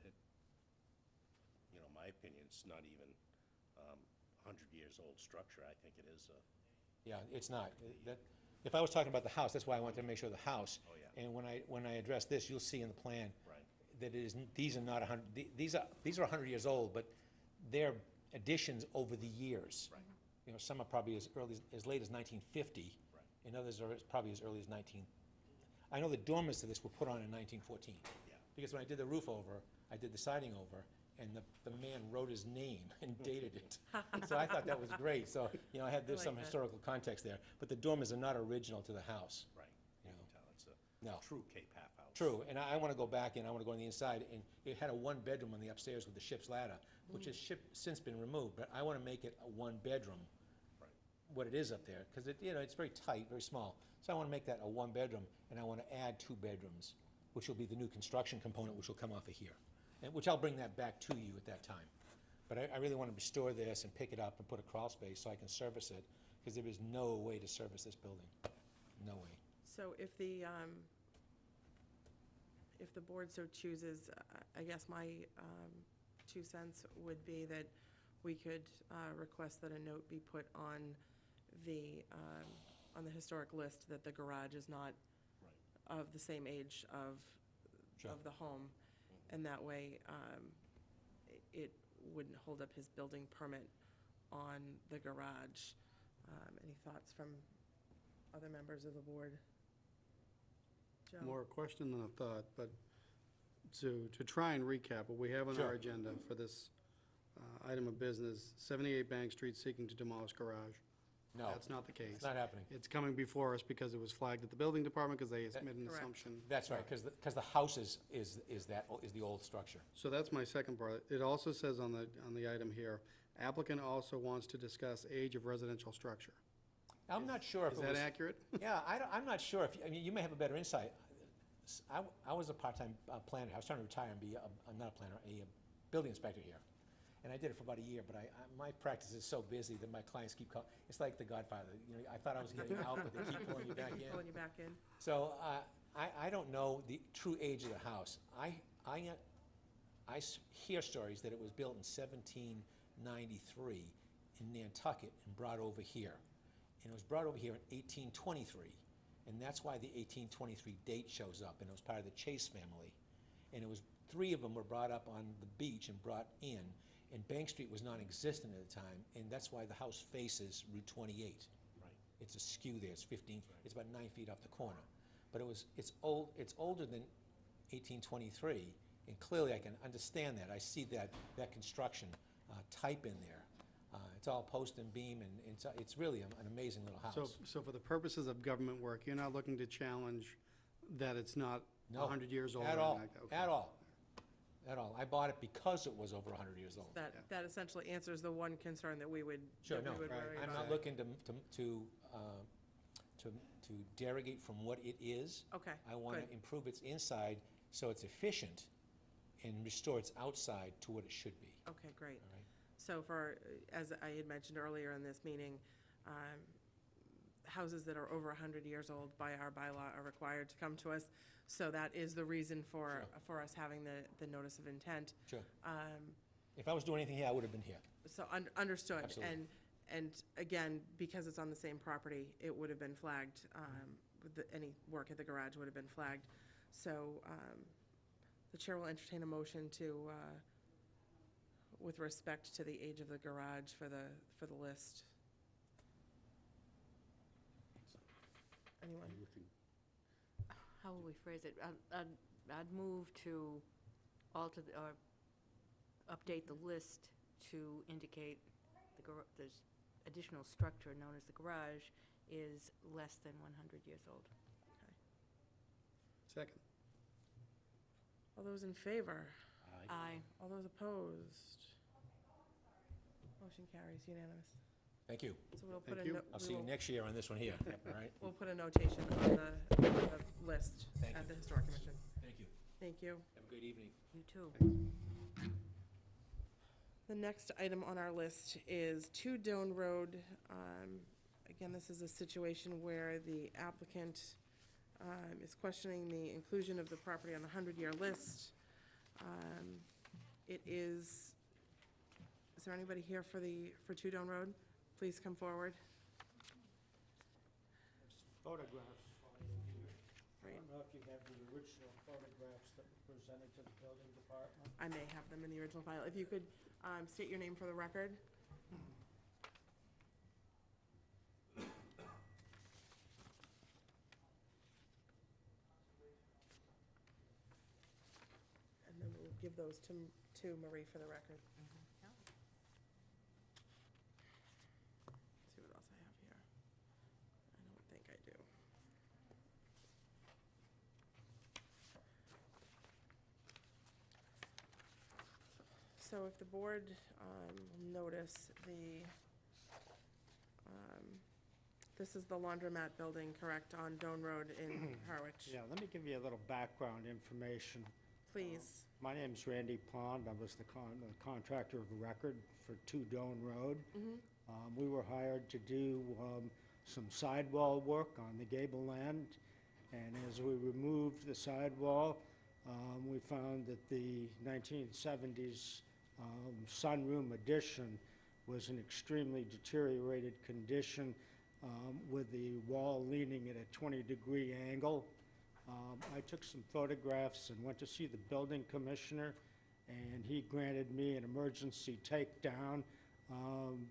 you know, my opinion, it's not even 100 years old structure. I think it is a, Yeah, it's not. If I was talking about the house, that's why I wanted to make sure the house. Oh, yeah. And when I address this, you'll see in the plan right. that these are not 100, these are 100 years old, but they're additions over the years. Right. You know, some are probably as late as 1950, Right. and others are probably as early as I know the dormers to this were put on in 1914. Yeah. Because when I did the roof over, I did the siding over, and the man wrote his name and dated it. So I thought that was great, so, you know, there's like some that. historical context there. But the dormers are not original to the house. Right. You You know. can tell it's No. a true Cape half house. True, and I want to go back in, I want to go on the inside, and it had a one-bedroom on the upstairs with the ship's ladder, which has since been removed, but I want to make it a one-bedroom, Right. what it is up there, because it's very tight, very small. So I want to make that a one-bedroom, and I want to add 2 bedrooms, which will be the new construction component, which will come off of here, and which I'll bring that back to you at that time. But I really want to restore this and pick it up and put a crawl space so I can service it, because there is no way to service this building, no way. So if the board so chooses, I guess my 2 cents would be that we could request that a note be put on the historic list that the garage is not Right. of the same age of Sure. the home, and that way it wouldn't hold up his building permit on the garage. Any thoughts from other members of the board? Joe? More a question than a thought, but to try and recap, what we have on our Sure. agenda for this item of business, 78 Bank Street seeking to demolish garage. No, That's not the case. it's not happening. It's coming before us because it was flagged at the building department because they submitted an Correct. assumption. That's right, because the house is the old structure. So that's my second part. It also says on the item here, applicant also wants to discuss age of residential structure. I'm not sure if Is it that was. accurate? Yeah, I'm not sure if, I mean, you may have a better insight. I was a part-time planner. I was trying to retire and be, not a planner, a building inspector here. And I did it for about a year, but my practice is so busy that my clients keep calling. It's like The Godfather, you know, I thought I was getting out, but they keep pulling you back in. Pulling you back in? So, I don't know the true age of the house. I hear stories that it was built in 1793 in Nantucket and brought over here. And it was brought over here in 1823, and that's why the 1823 date shows up, and it was part of the Chase family. And it was, 3 of them were brought up on the beach and brought in, and Bank Street was non-existent at the time, and that's why the house faces Route 28. Right. It's askew there, it's about 9 feet off the corner. But it's older than 1823, and clearly I can understand that. I see that construction type in there. It's all post and beam, and it's really an amazing little house. So for the purposes of government work, you're not looking to challenge that it's not No, 100 years old? At or all, anything like that? Okay. at all, at all. I bought it because it was over 100 years old. That essentially answers the one concern that we would, Sure, that we no, would right. worry I'm about. not looking to derogate from what it is. Okay, I want good. to improve its inside so it's efficient and restore its outside to what it should be. Okay, great. All right. So as I had mentioned earlier in this meeting, houses that are over 100 years old by our bylaw are required to come to us. So that is the reason for us having the notice of intent. Sure. If I was doing anything here, I would have been here. So understood. Absolutely. And again, because it's on the same property, it would have been flagged, any work at the garage would have been flagged. So the chair will entertain a motion to, with respect to the age of the garage for the list. Anyone? How will we phrase it? I'd move to alter, or update the list to indicate the additional structure known as the garage is less than 100 years old. Second. All those in favor? Aye. All those opposed? Motion carries unanimous. Thank you. So we'll Thank put a you. note. I'll see you next year on this one here, all right? We'll put a notation on the list Thank at you. the Historic Commission. Thank you. Thank you. Have a good evening. You too. The next item on our list is 2 Doan Road. Again, this is a situation where the applicant is questioning the inclusion of the property on the 100-year list. It is there anybody here for 2 Doan Road? Please come forward. Photographs. I Right. don't know if you have the original photographs that were presented to the building department. I may have them in the original file. If you could state your name for the record. And then we'll give those to Marie for the record. See what else I have here. I don't think I do. So if the board will notice, this is the laundromat building, correct, on Doan Road in Harwich? Yeah, let me give you a little background information. Please. My name's Randy Pond. I was the contractor of record for 2 Doan Road. We were hired to do some sidewall work on the gable end, and as we removed the sidewall, we found that the 1970s sunroom addition was in extremely deteriorated condition, with the wall leaning at a 20-degree angle. I took some photographs and went to see the building commissioner, and he granted me an emergency takedown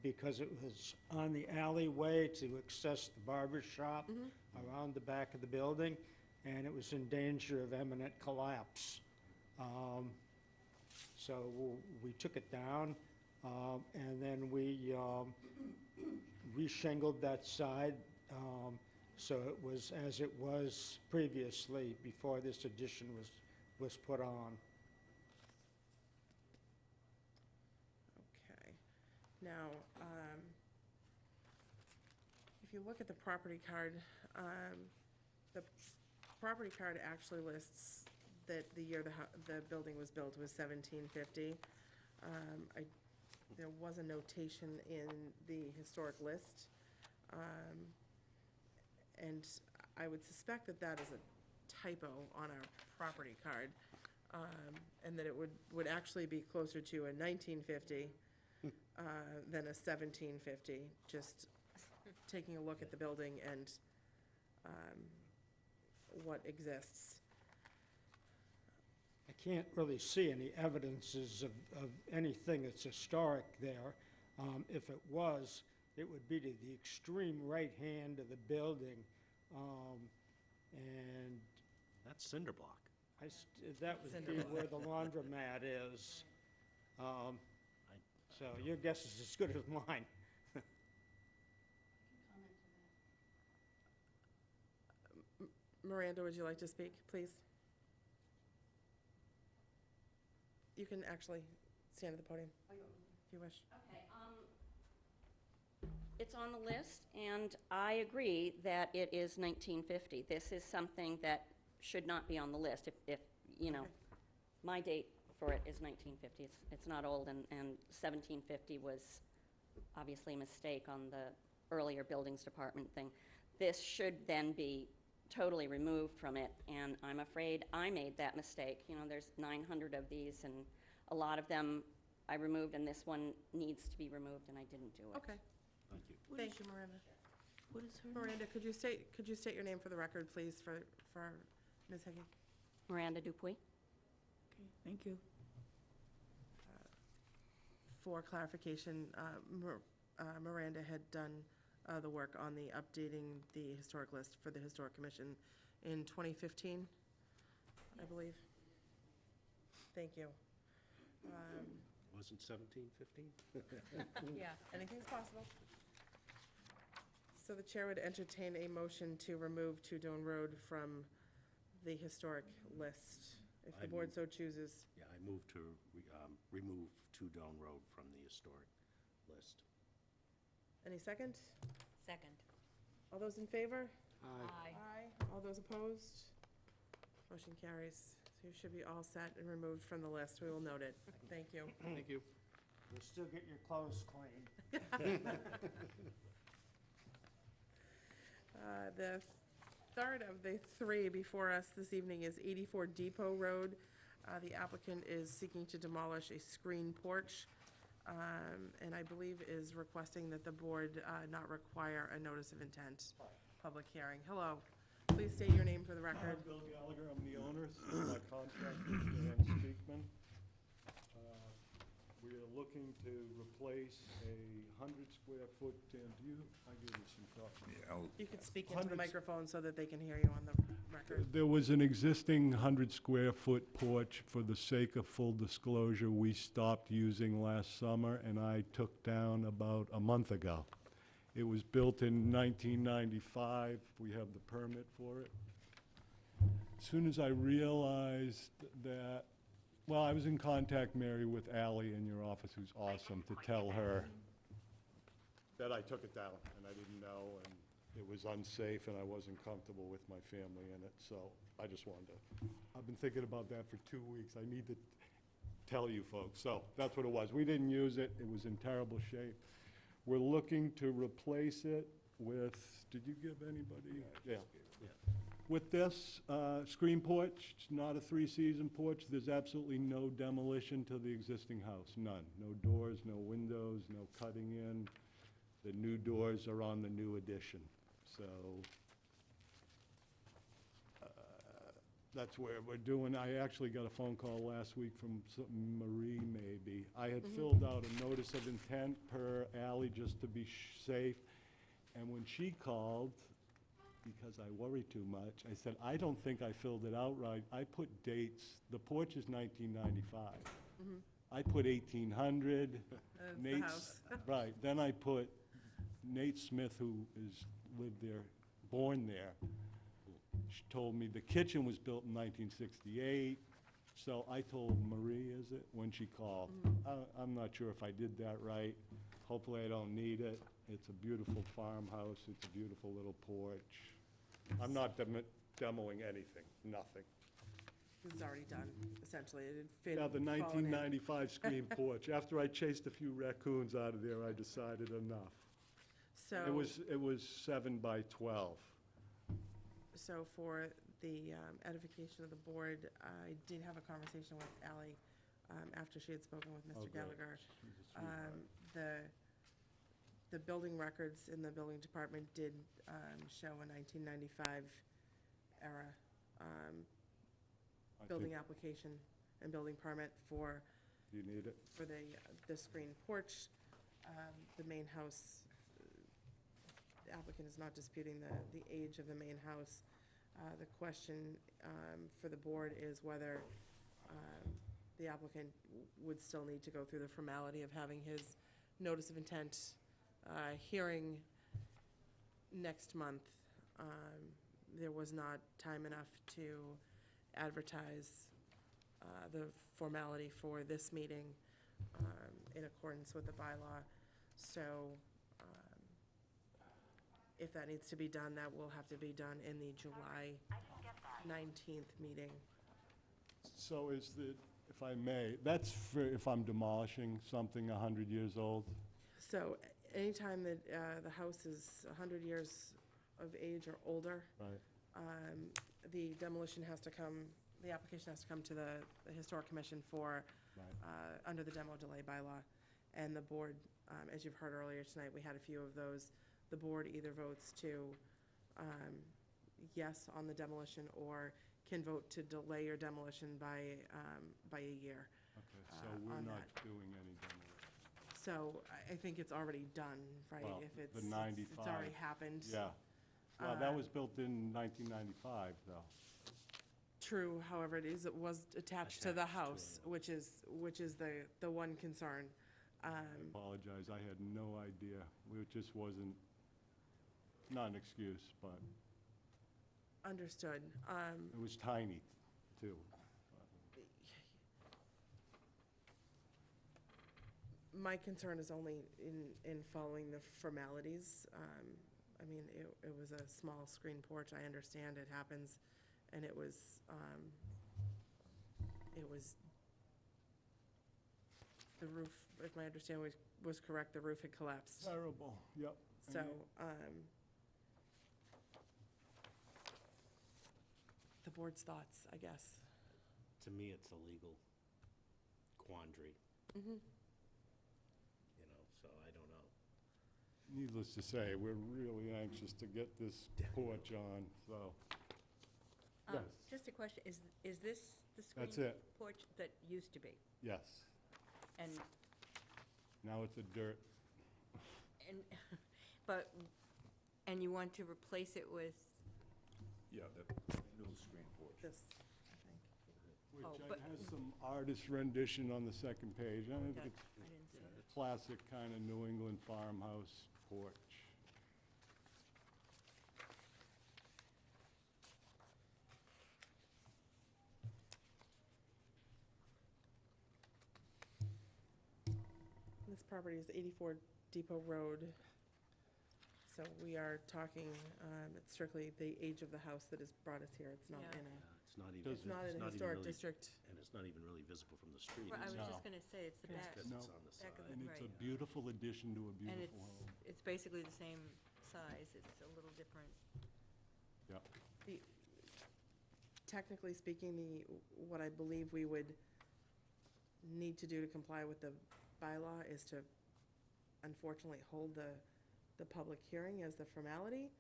because it was on the alleyway to access the barber shop around the back of the building, and it was in danger of imminent collapse. So we took it down, and then we reshingled that side, so it was as it was previously before this addition was put on. Okay. Now, if you look at the property card actually lists that the year the building was built was 1750. There was a notation in the historic list, and I would suspect that that is a typo on our property card, and that it would actually be closer to a 1950 than a 1750, just taking a look at the building and what exists. I can't really see any evidences of anything that's historic there. If it was, it would be to the extreme right hand of the building, and That's cinder block. that would be where the laundromat is. So your guess is as good as mine. Miranda, would you like to speak, please? You can actually stand at the podium if you wish. Okay, it's on the list, and I agree that it is 1950. This is something that should not be on the list. If you know, Okay. my date for it is 1950. It's not old, and 1750 was obviously a mistake on the earlier buildings department thing. This should then be totally removed from it, and I'm afraid I made that mistake. You know, there's 900 of these, and a lot of them I removed, and this one needs to be removed, and I didn't do it. Okay, Thank you. thank you, Miranda. What is her name? Miranda, could you state your name for the record, please, for Ms. Hickey? Miranda Dupuy? Okay, thank you. For clarification, Miranda had done the work on the updating the historic list for the Historic Commission in 2015, I believe. Thank you. Wasn't 17, 15? Yeah, anything's possible. So the chair would entertain a motion to remove Two Doan Road from the historic list, if the board so chooses. Yeah, I move to remove Two Doan Road from the historic list. Any second? Second. All those in favor? Aye. Aye. All those opposed? Motion carries. So you should be all set and removed from the list. We will note it. Thank you. Thank you. You'll still get your clothes clean. The third of the three before us this evening is 84 Depot Road. The applicant is seeking to demolish a screen porch, and I believe is requesting that the board not require a notice of intent public hearing. Hello. Please state your name for the record. Bill Gallagher, I'm the owner. My contractor is Dan Speakman. We are looking to replace a 100-square-foot, Dan, I gave you some copies. You could speak into the Hundreds- microphone so that they can hear you on the record. There was an existing 100-square-foot porch. For the sake of full disclosure, we stopped using last summer, and I took down about a month ago. It was built in 1995. We have the permit for it. As soon as I realized that, well, I was in contact, Mary, with Ally in your office, who's awesome, to tell her that I took it down, and I didn't know, and it was unsafe, and I wasn't comfortable with my family in it, so I just wanted to, I've been thinking about that for 2 weeks. I need to tell you folks. So that's what it was. We didn't use it. It was in terrible shape. We're looking to replace it with, did you give anybody? Yeah. With this screen porch, it's not a three-season porch. There's absolutely no demolition to the existing house, none. No doors, no windows, no cutting in. The new doors are on the new addition. So that's where we're doing. I actually got a phone call last week from Marie, maybe. I had filled out a notice of intent per Ally just to be safe. And when she called, because I worry too much, I said, I don't think I filled it out right. I put dates. The porch is 1995. I put 1800. That's the Nate's- house. Right. Then I put Nate Smith, who lived there, born there. She told me the kitchen was built in 1968. So I told Marie, is it, when she called. I'm not sure if I did that right. Hopefully I don't need it. It's a beautiful farmhouse. It's a beautiful little porch. I'm not demoing anything, nothing. This is already done, essentially. It had fit. Now, the fallen in. 1995 screen porch, after I chased a few raccoons out of there, I decided enough. So. It was 7 by 12. So for the edification of the board, I did have a conversation with Ally after she had spoken with Mr. Oh, great. Gallagher. The building records in the building department did show a 1995 era I building think- application and building permit for Do you need it? the screen porch. The main house, the applicant is not disputing the age of the main house. The question for the board is whether the applicant would still need to go through the formality of having his notice of intent hearing next month. There was not time enough to advertise the formality for this meeting in accordance with the bylaw. So if that needs to be done, that will have to be done in the July 19th meeting. So is the, if I may, that's for if I'm demolishing something 100 years old? So Anytime that the house is 100 years of age or older, Right. the demolition has to come, the application has to come to the Historic Commission for, Right. under the demo delay bylaw. And the board, as you've heard earlier tonight, we had a few of those. The board either votes to yes on the demolition or can vote to delay your demolition by a year. Okay, so we're on not that. doing any demolition. So I think it's already done, right? Well, If the it's 95. already happened. Yeah. Well, that was built in 1995, though. True, however, it was attached to the Attached to house, it. which is the one concern. I apologize, I had no idea. It just wasn't, not an excuse, but Understood. it was tiny, too. My concern is only in following the formalities. I mean, it was a small screen porch, I understand it happens, and it was, the roof, if my understanding was correct, the roof had collapsed. Terrible, yep. So, the board's thoughts, I guess. To me, it's a legal quandary, Mhm. so I don't know. Needless to say, we're really anxious to get this porch on, so, yes, Just a question, is this the That's screen it. porch that used to be? yes. And, Now it's a dirt. and, but, and you want to replace it with, Yeah, the new screen porch. This, I think. Oh, Which but- has some artist rendition on the second page. I think Okay, it's I didn't see a it. classic kind of New England farmhouse porch. This property is 84 Depot Road. So we are talking, it's strictly the age of the house that has brought us here. It's not Yeah. in a, It's not even, it's not in a even historic really- district. And it's not even really visible from the street. Right, I was No. just gonna say, it's the Yeah. back, Because No. it's on the back of side. the- And it's a right. beautiful addition to a and beautiful home. it's basically the same size, it's a little different. Yep. Technically speaking, what I believe we would need to do to comply with the bylaw is to unfortunately hold the public hearing as the formality.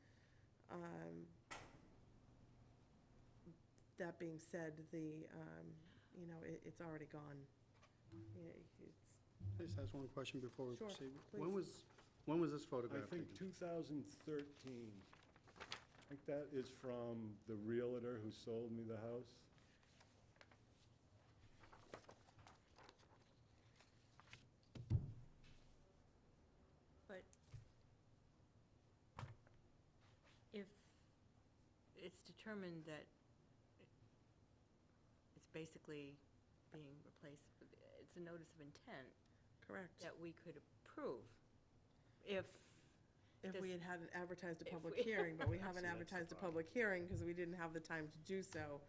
That being said, it's already gone. It's, I just ask one question before we Sure, proceed. please. When was this I photograph think taken? 2013. I think that is from the realtor who sold me the house. But if it's determined that it's basically being replaced, it's a notice of intent correct. that we could approve if, If we had hadn't advertised a If public we- hearing, but we haven't See, that's the advertised a problem. public hearing because we didn't have the time to do so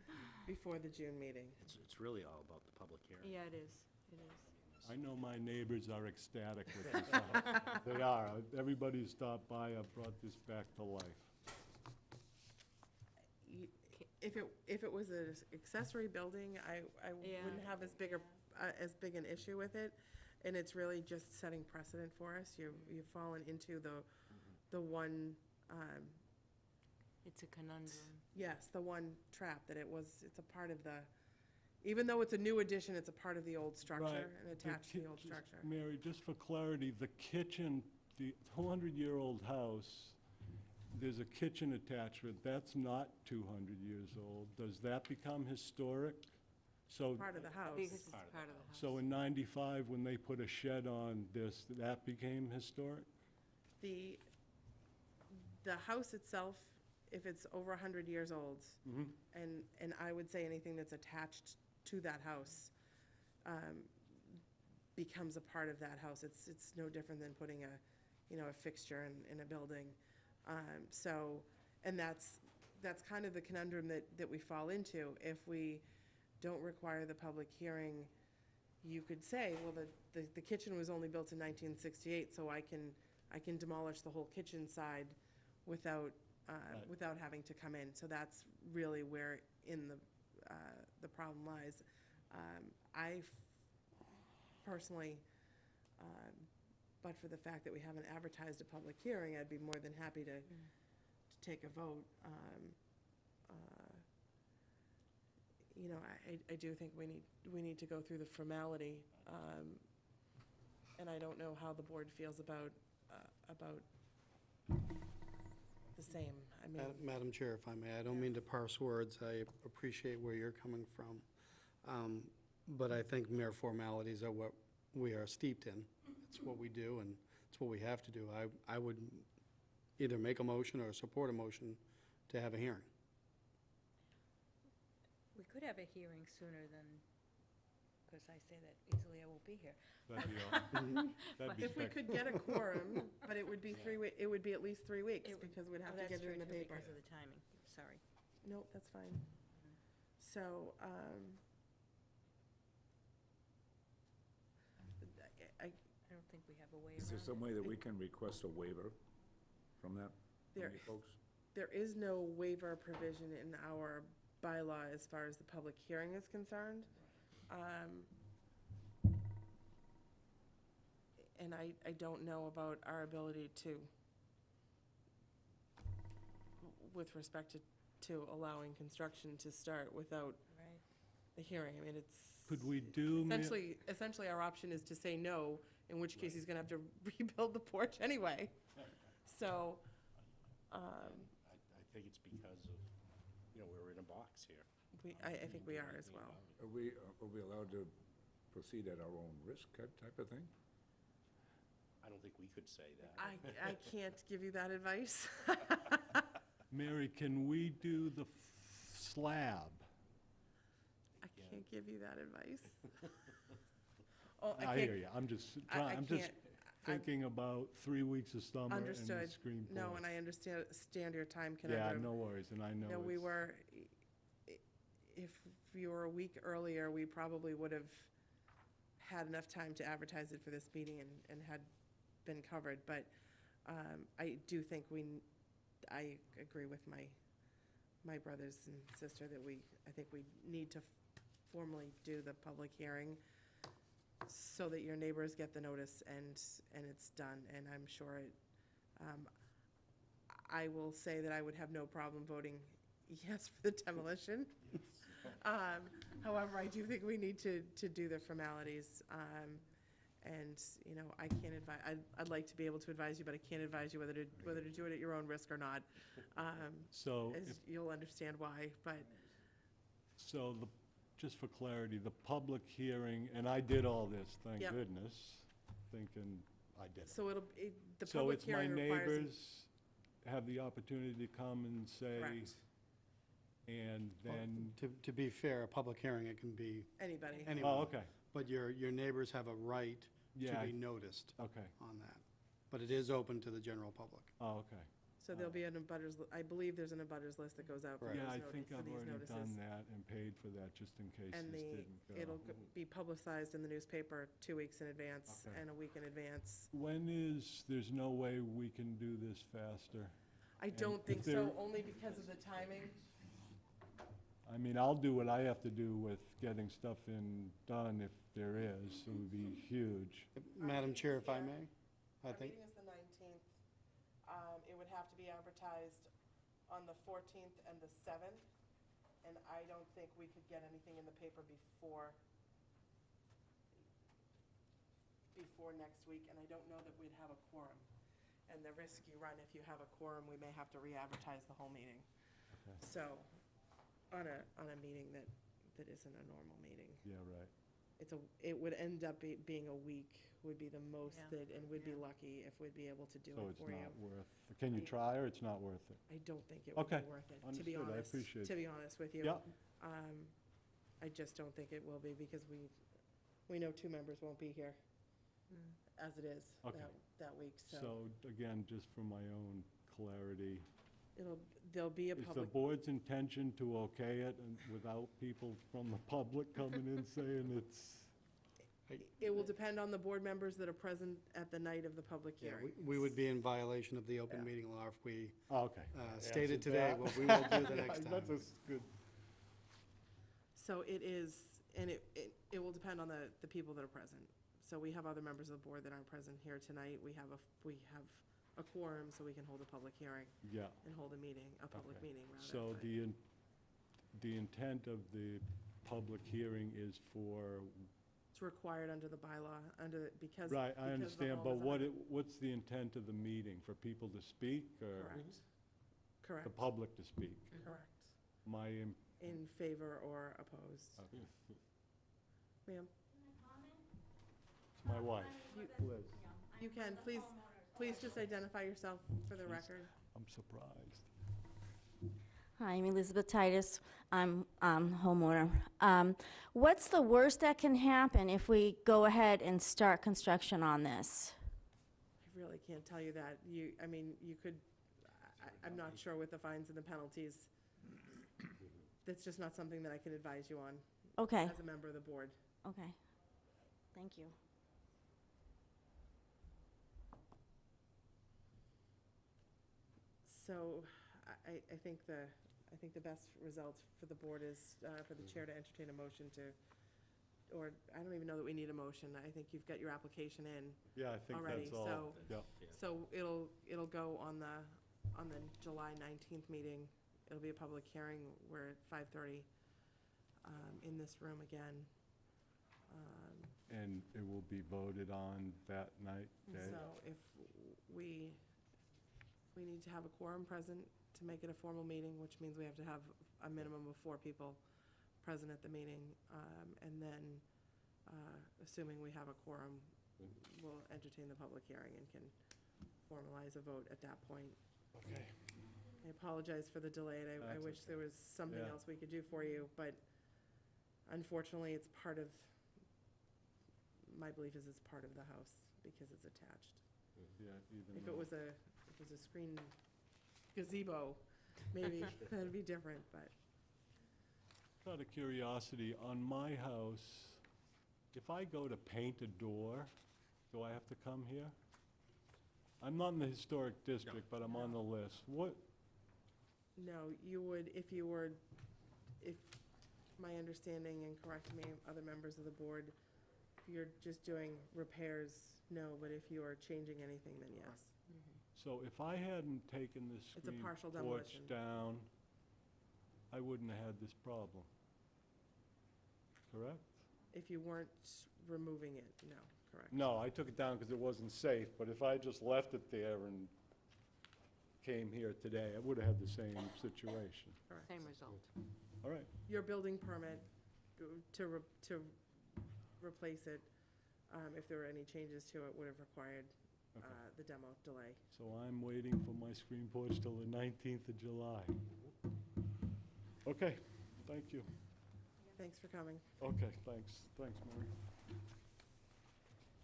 before the June meeting. It's really all about the public hearing. yeah, it is, it is. I know my neighbors are ecstatic with this house. They are. Everybody who stopped by, I've brought this back to life. If it was an accessory building, I Yeah. wouldn't have as big an issue with it. And it's really just setting precedent for us. You've fallen into the one, It's a conundrum. yes, the one trap that it's a part of even though it's a new addition, it's a part of the old Right. structure and The attached to the old just- structure. Mary, just for clarity, the kitchen, the 200-year-old house, there's a kitchen attachment. That's not 200 years old. Does that become historic? So, Part of the house. Because it's part of the house. so in 95, when they put a shed on this, that became historic? The house itself, if it's over 100 years old, Mhm. and I would say anything that's attached to that house becomes a part of that house. It's no different than putting a fixture in a building. So, and that's kind of the conundrum that we fall into. If we don't require the public hearing, you could say, well, the kitchen was only built in 1968, so I can I can demolish the whole kitchen side without, Right. without having to come in. So that's really where the problem lies. I personally, but for the fact that we haven't advertised a public hearing, I'd be more than happy to take a vote. You know, I do think we need to go through the formality, and I don't know how the board feels about the same. I mean, Madam Chair, if I may, I don't mean to parse words. I appreciate where you're coming from. But I think mere formalities are what we are steeped in. It's what we do, and it's what we have to do. I would either make a motion or support a motion to have a hearing. We could have a hearing sooner than, because I say that easily, I won't be here. That'd be all. That'd be if we could get a quorum, but it would be it would be at least 3 weeks, It- because we'd have Oh, to that's get it in true, the too, paper. because of the timing, sorry. Nope, that's fine. So, I don't think we have a way around it. Is there some way that we can request a waiver from that, from There- you folks? there is no waiver provision in our bylaw as far as the public hearing is concerned. And I don't know about our ability to, with respect to allowing construction to start without Right. the hearing. I mean, it's. Could we do? Essentially, our option is to say no, in which case he's gonna have to rebuild the porch anyway. So, I think it's because of, you know, we're in a box here. I think we are as well. Are we allowed to proceed at our own risk type of thing? I don't think we could say that. I can't give you that advice. Mary, can we do the slab? I can't give you that advice. Oh, I can't- hear you. I'm just I just can't- thinking about 3 weeks of summer and the Understood. screen porch. No, and I understand your time Yeah, conundrum. no worries, and I know No, we it's- were, if you were a week earlier, we probably would have had enough time to advertise it for this meeting and had been covered, but I do think I agree with my brothers and sister that I think we need to formally do the public hearing so that your neighbors get the notice and it's done, and I'm sure I will say that I would have no problem voting yes for the demolition. However, I do think we need to do the formalities, and, you know, I can't advise, I'd like to be able to advise you, but I can't advise you whether to do it at your own risk or not. So, As you'll understand why, but, so just for clarity, the public hearing, and I did all this, thank Yep. goodness, thinking I did it. so the So public it's my hearing requires. neighbors have the opportunity to come and say, Correct. and then, To be fair, a public hearing, it can be Anybody. anyone. oh, okay, But your neighbors have a right to Yeah, be noticed okay, on that. But it is open to the general public. oh, okay. So there'll be an abutters, I believe there's an abutters list that goes out for Right. these Yeah, I noti- think for I've these already notices. done that and paid for that, just in case And this didn't go. it'll be publicized in the newspaper 2 weeks in advance Okay. and a week in advance. There's no way we can do this faster? I don't if think so, there- only because of the timing. I mean, I'll do what I have to do with getting stuff done if there is, it would be huge. Madam Chair, if I may, I Our think, meeting is the 19th. It would have to be advertised on the 14th and the 7th, and I don't think we could get anything in the paper before next week, and I don't know that we'd have a quorum. And the risk you run, if you have a quorum, we may have to re-advertise the whole meeting. Okay. So, on a meeting that isn't a normal meeting. Yeah, right. It would end up being a week, would be the most Yeah. and we'd be lucky if we'd be able to do So it it's for you. not worth, can you try, or it's not worth it? I don't think it would be Okay, worth it, to be understood. I honest. appreciate To be honest with you. Yeah, I just don't think it will be, because we know 2 members won't be here, as it is, Okay. that week, so. so again, just for my own clarity, There'll be a is the public, board's intention to okay it and without people from the public coming in saying it's, It will depend on the board members that are present at the night of the public Yeah, hearing. we would be in violation of the open Yeah. meeting law if we Okay. stated Answered today that. what we will do the next time. That's a good. So it is, and it will depend on the people that are present. So we have other members of the board that aren't present here tonight. We have a quorum, so we can hold a public hearing Yeah. and hold a meeting, a public Okay. meeting rather. So but- the intent of the public hearing is for, It's required under the bylaw, because. right, I because the understand, home but is a- what's the intent of the meeting? For people to speak or Correct. Correct. the public to speak? Correct. My, In favor or opposed. okay. Ma'am, It's my wife. you can, please just identify yourself for the record. I'm surprised. Hi, I'm Elizabeth Titus. I'm homeowner. What's the worst that can happen if we go ahead and start construction on this? I really can't tell you that. You could, I'm not sure with the fines and the penalties. That's just not something that I can advise you on Okay, as a member of the board. okay. Thank you. So I think the best result for the board is for the chair to entertain a motion to, or I don't even know that we need a motion. I think you've got your application in Yeah, I think already. that's all. Yeah. So it'll go on the July 19th meeting. It'll be a public hearing. We're at 5:30 in this room again. And it will be voted on that night, day? So if we need to have a quorum present to make it a formal meeting, which means we have to have a minimum of 4 people present at the meeting. And then, assuming we have a quorum, we'll entertain the public hearing and can formalize a vote at that point. Okay. I apologize for the delay, and I That's wish there was something Yeah. else we could do for you, but unfortunately, it's part of, my belief is it's part of the house because it's attached. Yeah, even If though- it was a screen gazebo, maybe that'd be different, but Out of curiosity, on my house, if I go to paint a door, do I have to come here? I'm not in the historic district, but I'm on the list. What, no, you would, if my understanding, and correct me, other members of the board, if you're just doing repairs, no, but if you are changing anything, then yes. so if I hadn't taken this It's a screen partial porch demolition. down, I wouldn't have had this problem. Correct? If you weren't removing it, no, correct. No, I took it down because it wasn't safe, but if I just left it there and came here today, I would have had the same situation. Correct. Same result. All right, Your building permit to replace it, if there were any changes to it, would have required Okay. the demo delay. so I'm waiting for my screen porch till the 19th of July. Okay, thank you. Thanks for coming. Okay, thanks, Mary.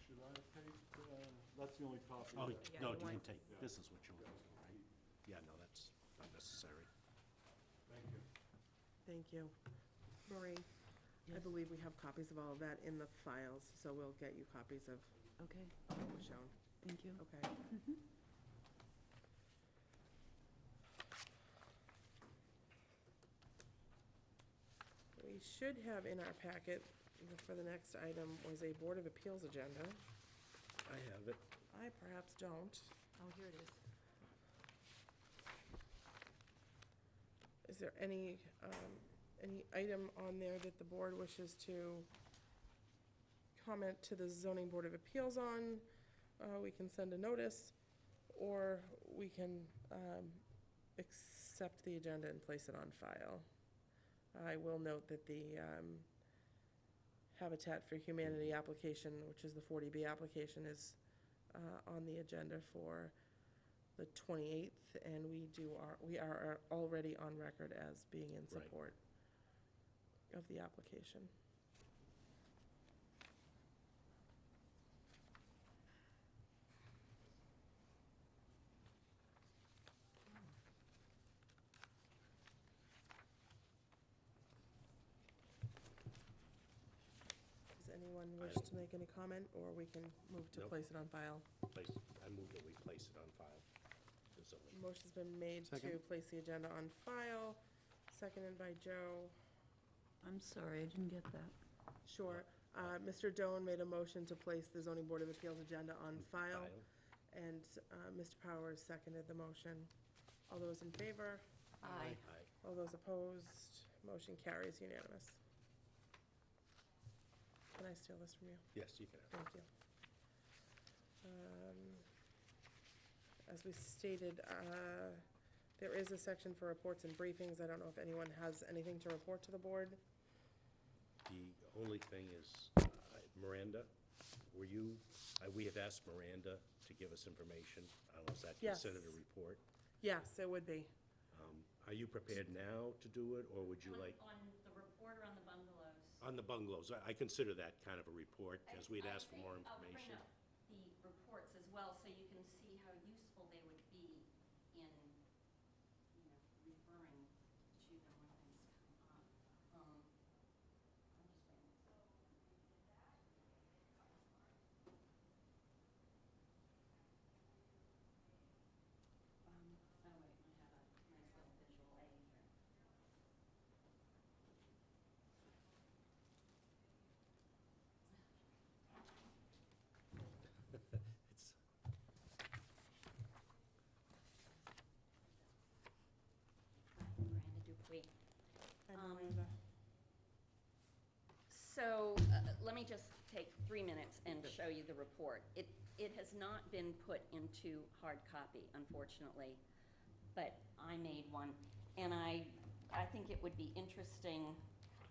Should I take, that's the only copy. Oh, that- no, you you want- can take, this is what you want, right? Yeah, no, that's not necessary. Thank you. Thank you. Maureen, I believe we have copies of all of that in the files, so we'll get you copies of Okay, what was shown. thank you. Okay. We should have in our packet, for the next item, was a Board of Appeals agenda. I have it. I perhaps don't. Oh, here it is. Is there any item on there that the board wishes to comment to the zoning board of appeals on? We can send a notice, or we can accept the agenda and place it on file. I will note that the Habitat for Humanity application, which is the 40B application, is on the agenda for the 28th, and we are already on record as being in Right. support of the application. Does anyone wish to make any comment, or we can move to Nope. place it on file? I move that we place it on file. The zoning. Motion's been made to Second. place the agenda on file, seconded by Joe. I'm sorry, I didn't get that. Sure. Mr. Doan made a motion to place the zoning board of appeals agenda on file, and Mr. Powers seconded the motion. All those in favor? Aye. Aye. All those opposed? Motion carries unanimous. Can I steal this from you? Yes, you can have it. Thank you. As we stated, there is a section for reports and briefings. I don't know if anyone has anything to report to the board. The only thing is, Miranda, were you, we had asked Miranda to give us information. I don't know, is that Yes. considered a report? Yes, it would be. Are you prepared now to do it, or would you like? On the report or on the bungalows? On the bungalows, I consider that kind of a report, because we'd asked for more I'll bring information. up the reports as well, so you can see how useful they would be in, referring to them when things come up. I'm just waiting. Oh wait, I have a nice little visual aid here. It's, Miranda Dupuy. And Um, Miranda. So, let me just take 3 minutes and show you the report. It has not been put into hard copy, unfortunately, but I made one, and I think it would be interesting.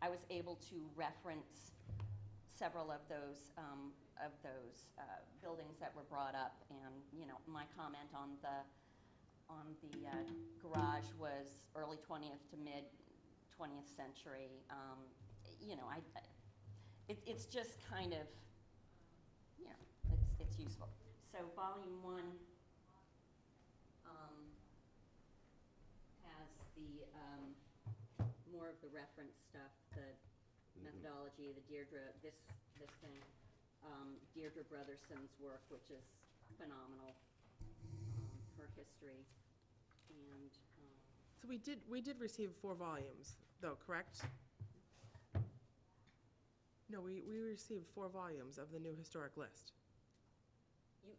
I was able to reference several of those buildings that were brought up, and, my comment on the garage was early 20th to mid 20th century. It's just kind of, it's useful. So volume 1 has the, more of the reference stuff, the methodology, the Deirdre, this thing, Deirdre Brotherson's work, which is phenomenal, her history, and, So we did receive 4 volumes, though, correct? No, we received 4 volumes of the new historic list.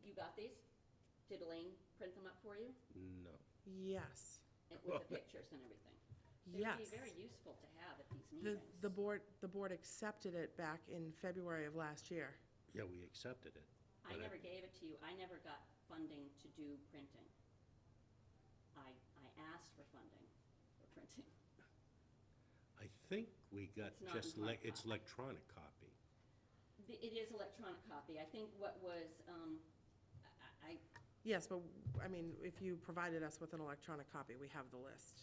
you got these? Did Elaine print them up for you? no. Yes. With the pictures and everything? They Yes. would be very useful to have at these meetings. The board accepted it back in February of last year. Yeah, we accepted it. I but never gave it to you. I never got funding to do printing. I asked for funding for printing. I think we got It's not just, in hard it's copy. electronic copy. It is electronic copy. I think what was, I, Yes, but, I mean, if you provided us with an electronic copy, we have the list.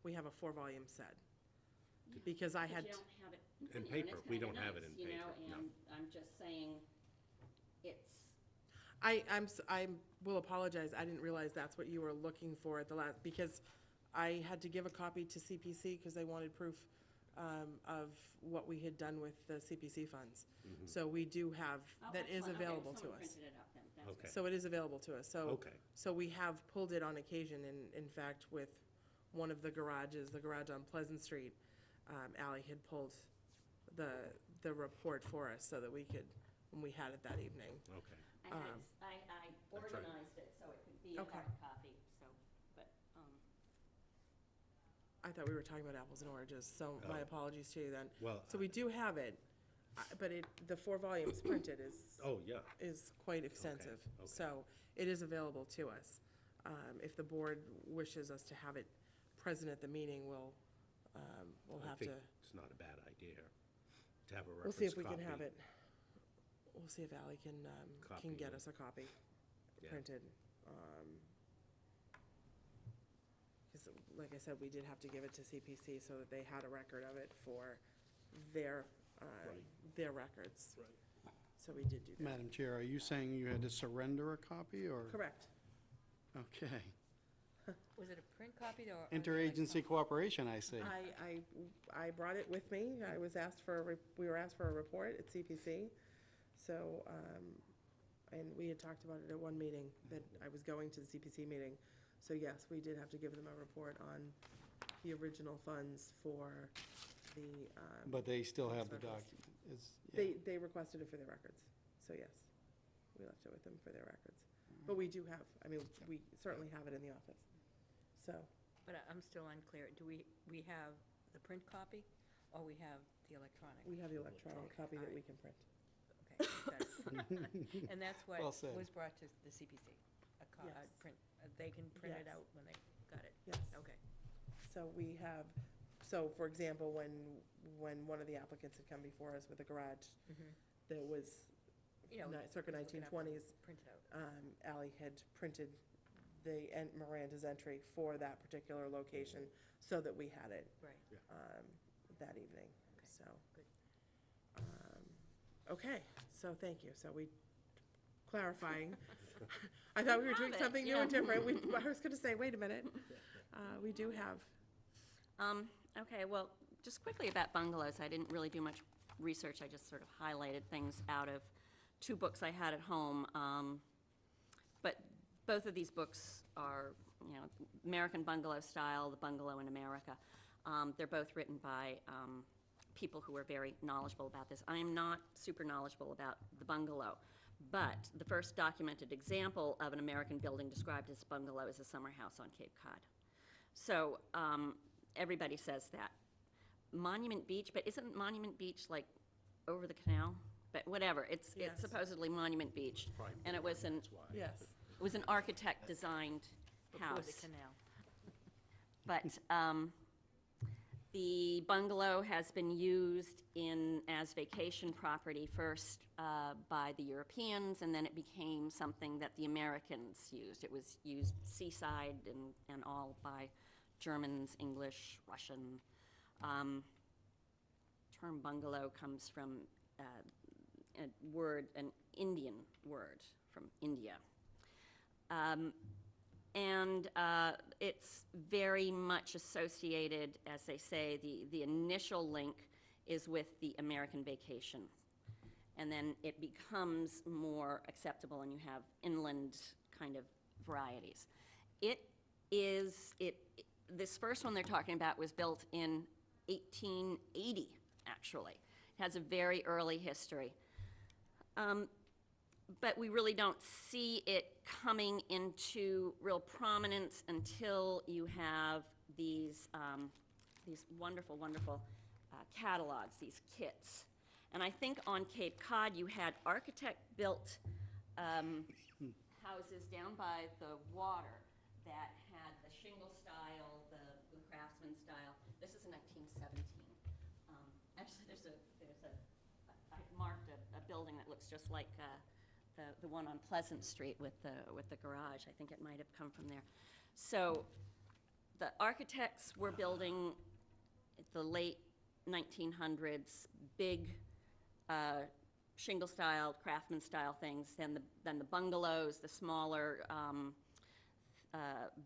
We have a 4-volume set. Because I but had, you don't have it in In front of you, and paper. it's We kinda don't have it nice, in paper, no. And I'm just saying, it's, I will apologize, I didn't realize that's what you were looking for at the last, because I had to give a copy to CPC because they wanted proof of what we had done with the CPC funds. So we do have, oh, that is excellent. Okay, well, available to someone us. printed it up then. That's Okay. good. So it is available to us, so. Okay. So we have pulled it on occasion, and in fact, with one of the garages, the garage on Pleasant Street, Ally had pulled the report for us so that we could, when we had it that evening. Okay. I organized it so it could be a Okay. hard copy, so, but, I thought we were talking about apples and oranges, so my Oh. apologies to you then. Well, So we do have it, but the 4 volumes printed oh, yeah. is quite extensive. okay. So it is available to us. If the board wishes us to have it present at the meeting, we'll I have think to, it's not a bad idea to have a we'll reference see if we can copy. have it. We'll see if Ally can Copy, get yeah. us a copy Yeah. printed. Because, like I said, we did have to give it to CPC so that they had a record of it for their records. Right. So we did do that. Madam Chair, are you saying you had to surrender a copy, or? Correct. Okay. Was it a print copy or? Interagency cooperation, I see. I brought it with me. I was asked for, we were asked for a report at CPC. So, and we had talked about it at one meeting, that I was going to the CPC meeting. So yes, we did have to give them a report on the original funds for the. But they still have the specialist. document. They requested it for their records. So yes, we left it with them for their records. But we do have, I mean, we certainly have it in the office. So, But I'm still unclear. Do we have the print copy or we have the electronic? we have the electronic copy that we can print. Okay, got it. And that's what Well said. was brought to the CPC? A Yes. print, they can print it Yes. out when they got it? Yes. Okay. So we have, so for example, when one of the applicants had come before us with a garage, there was, You know, circa just looking up 1920s, Print it out. Ally had printed Miranda's entry for that particular location so that we had it Right. that evening, Okay. so. Good. Okay, so thank you. So we, clarifying. I thought we were doing Have it, something new and different. I was going to say, wait a minute. We do have, Okay, well, just quickly about bungalows, I didn't really do much research, I just sort of highlighted things out of two books I had at home. But both of these books are, American Bungalow Style, The Bungalow in America. They're both written by people who are very knowledgeable about this. I am not super knowledgeable about the bungalow, but the first documented example of an American building described as bungalow is a summer house on Cape Cod. So everybody says that. Monument Beach, but isn't Monument Beach like over the canal? But whatever, it's Yes. supposedly Monument Beach, and it was an yes. it was an architect-designed Before house. the canal. But the bungalow has been used as vacation property first by the Europeans, and then it became something that the Americans used. It was used seaside and all by Germans, English, Russian. Term bungalow comes from an Indian word from India. And it's very much associated, as they say, the initial link is with the American vacation. And then it becomes more acceptable and you have inland kind of varieties. This first one they're talking about was built in 1880, actually. It has a very early history. But we really don't see it coming into real prominence until you have these wonderful, wonderful catalogs, these kits. And I think on Cape Cod you had architect-built houses down by the water that had the shingle style, the craftsman style. This is 1917. Actually, I marked a building that looks just like the one on Pleasant Street with the garage. I think it might have come from there. So the architects were building at the late 1900s big shingle-style, craftsman-style things. Then the bungalows, the smaller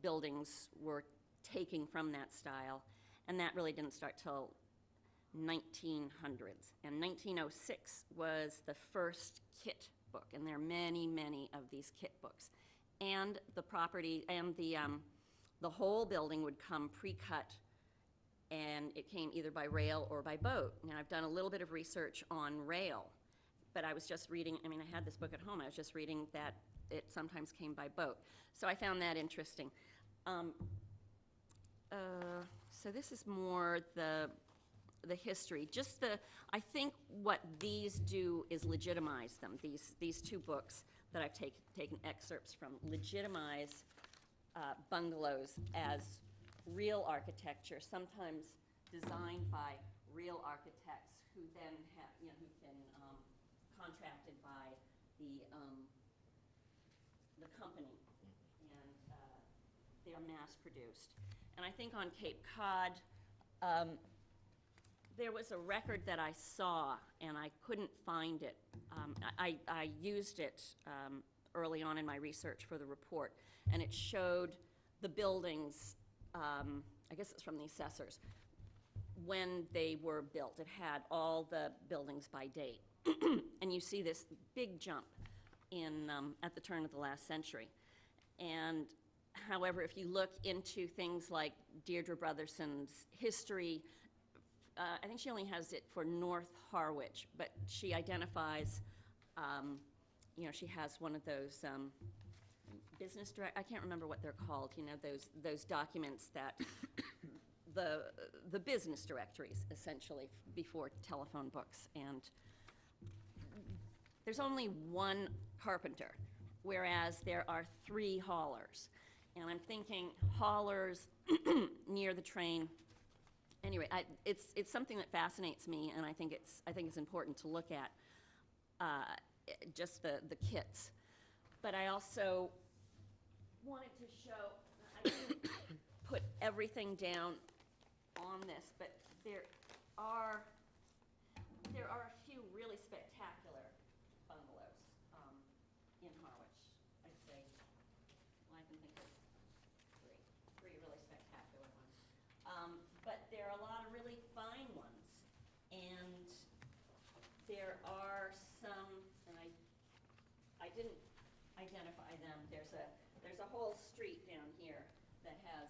buildings were taking from that style, and that really didn't start till 1900s. And 1906 was the first kit book, and there are many, many of these kit books. And the property and the whole building would come pre-cut, and it came either by rail or by boat. Now, I've done a little bit of research on rail, but I was just reading, I had this book at home, I was just reading that it sometimes came by boat. So I found that interesting. So this is more the history. I think what these do is legitimize them. These two books that I've taken excerpts from legitimize bungalows as real architecture, sometimes designed by real architects who then have, who've been contracted by the company, and they're mass-produced. And I think on Cape Cod, there was a record that I saw, and I couldn't find it. I used it early on in my research for the report, and it showed the buildings, I guess it's from the assessors, when they were built. It had all the buildings by date. And you see this big jump in, at the turn of the last century. And however, if you look into things like Deirdre Brotherson's history, I think she only has it for North Harwich, but she identifies, you know, she has one of those business I can't remember what they're called, you know, those documents that the business directories, essentially, before telephone books. And there's only one carpenter, whereas there are 3 haulers. And I'm thinking haulers near the train. Anyway, it's something that fascinates me, and I think it's important to look at, just the kits. But I also wanted to show, I didn't put everything down on this, but there are a few really spectacular bungalows in Harwich. I'd say, well, I can think of three really spectacular ones. But there are a lot of really fine ones, and there are some, and I didn't identify them. There's a whole street down here that has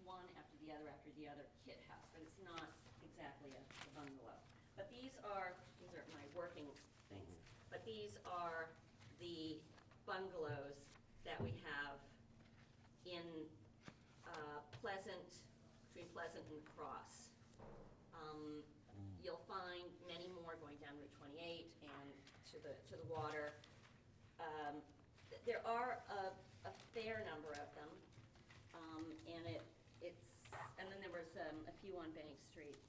one after the other kit house, but it's not exactly a bungalow. But these are my working things. But these are the bungalows that we have in between Pleasant and Cross. You'll find many more going down Route 28 and to the water. There are a fair number of them, and then there was a few on Bank Street.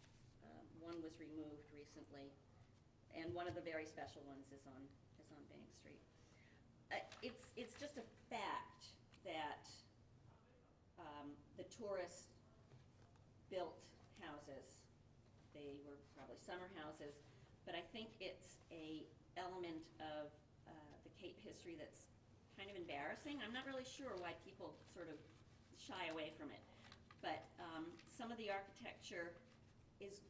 One was removed recently, and one of the very special ones is on Bank Street. It's just a fact that the tourist built houses, they were probably summer houses, but I think it's a element of the Cape history that's kind of embarrassing. I'm not really sure why people sort of shy away from it, but some of the architecture is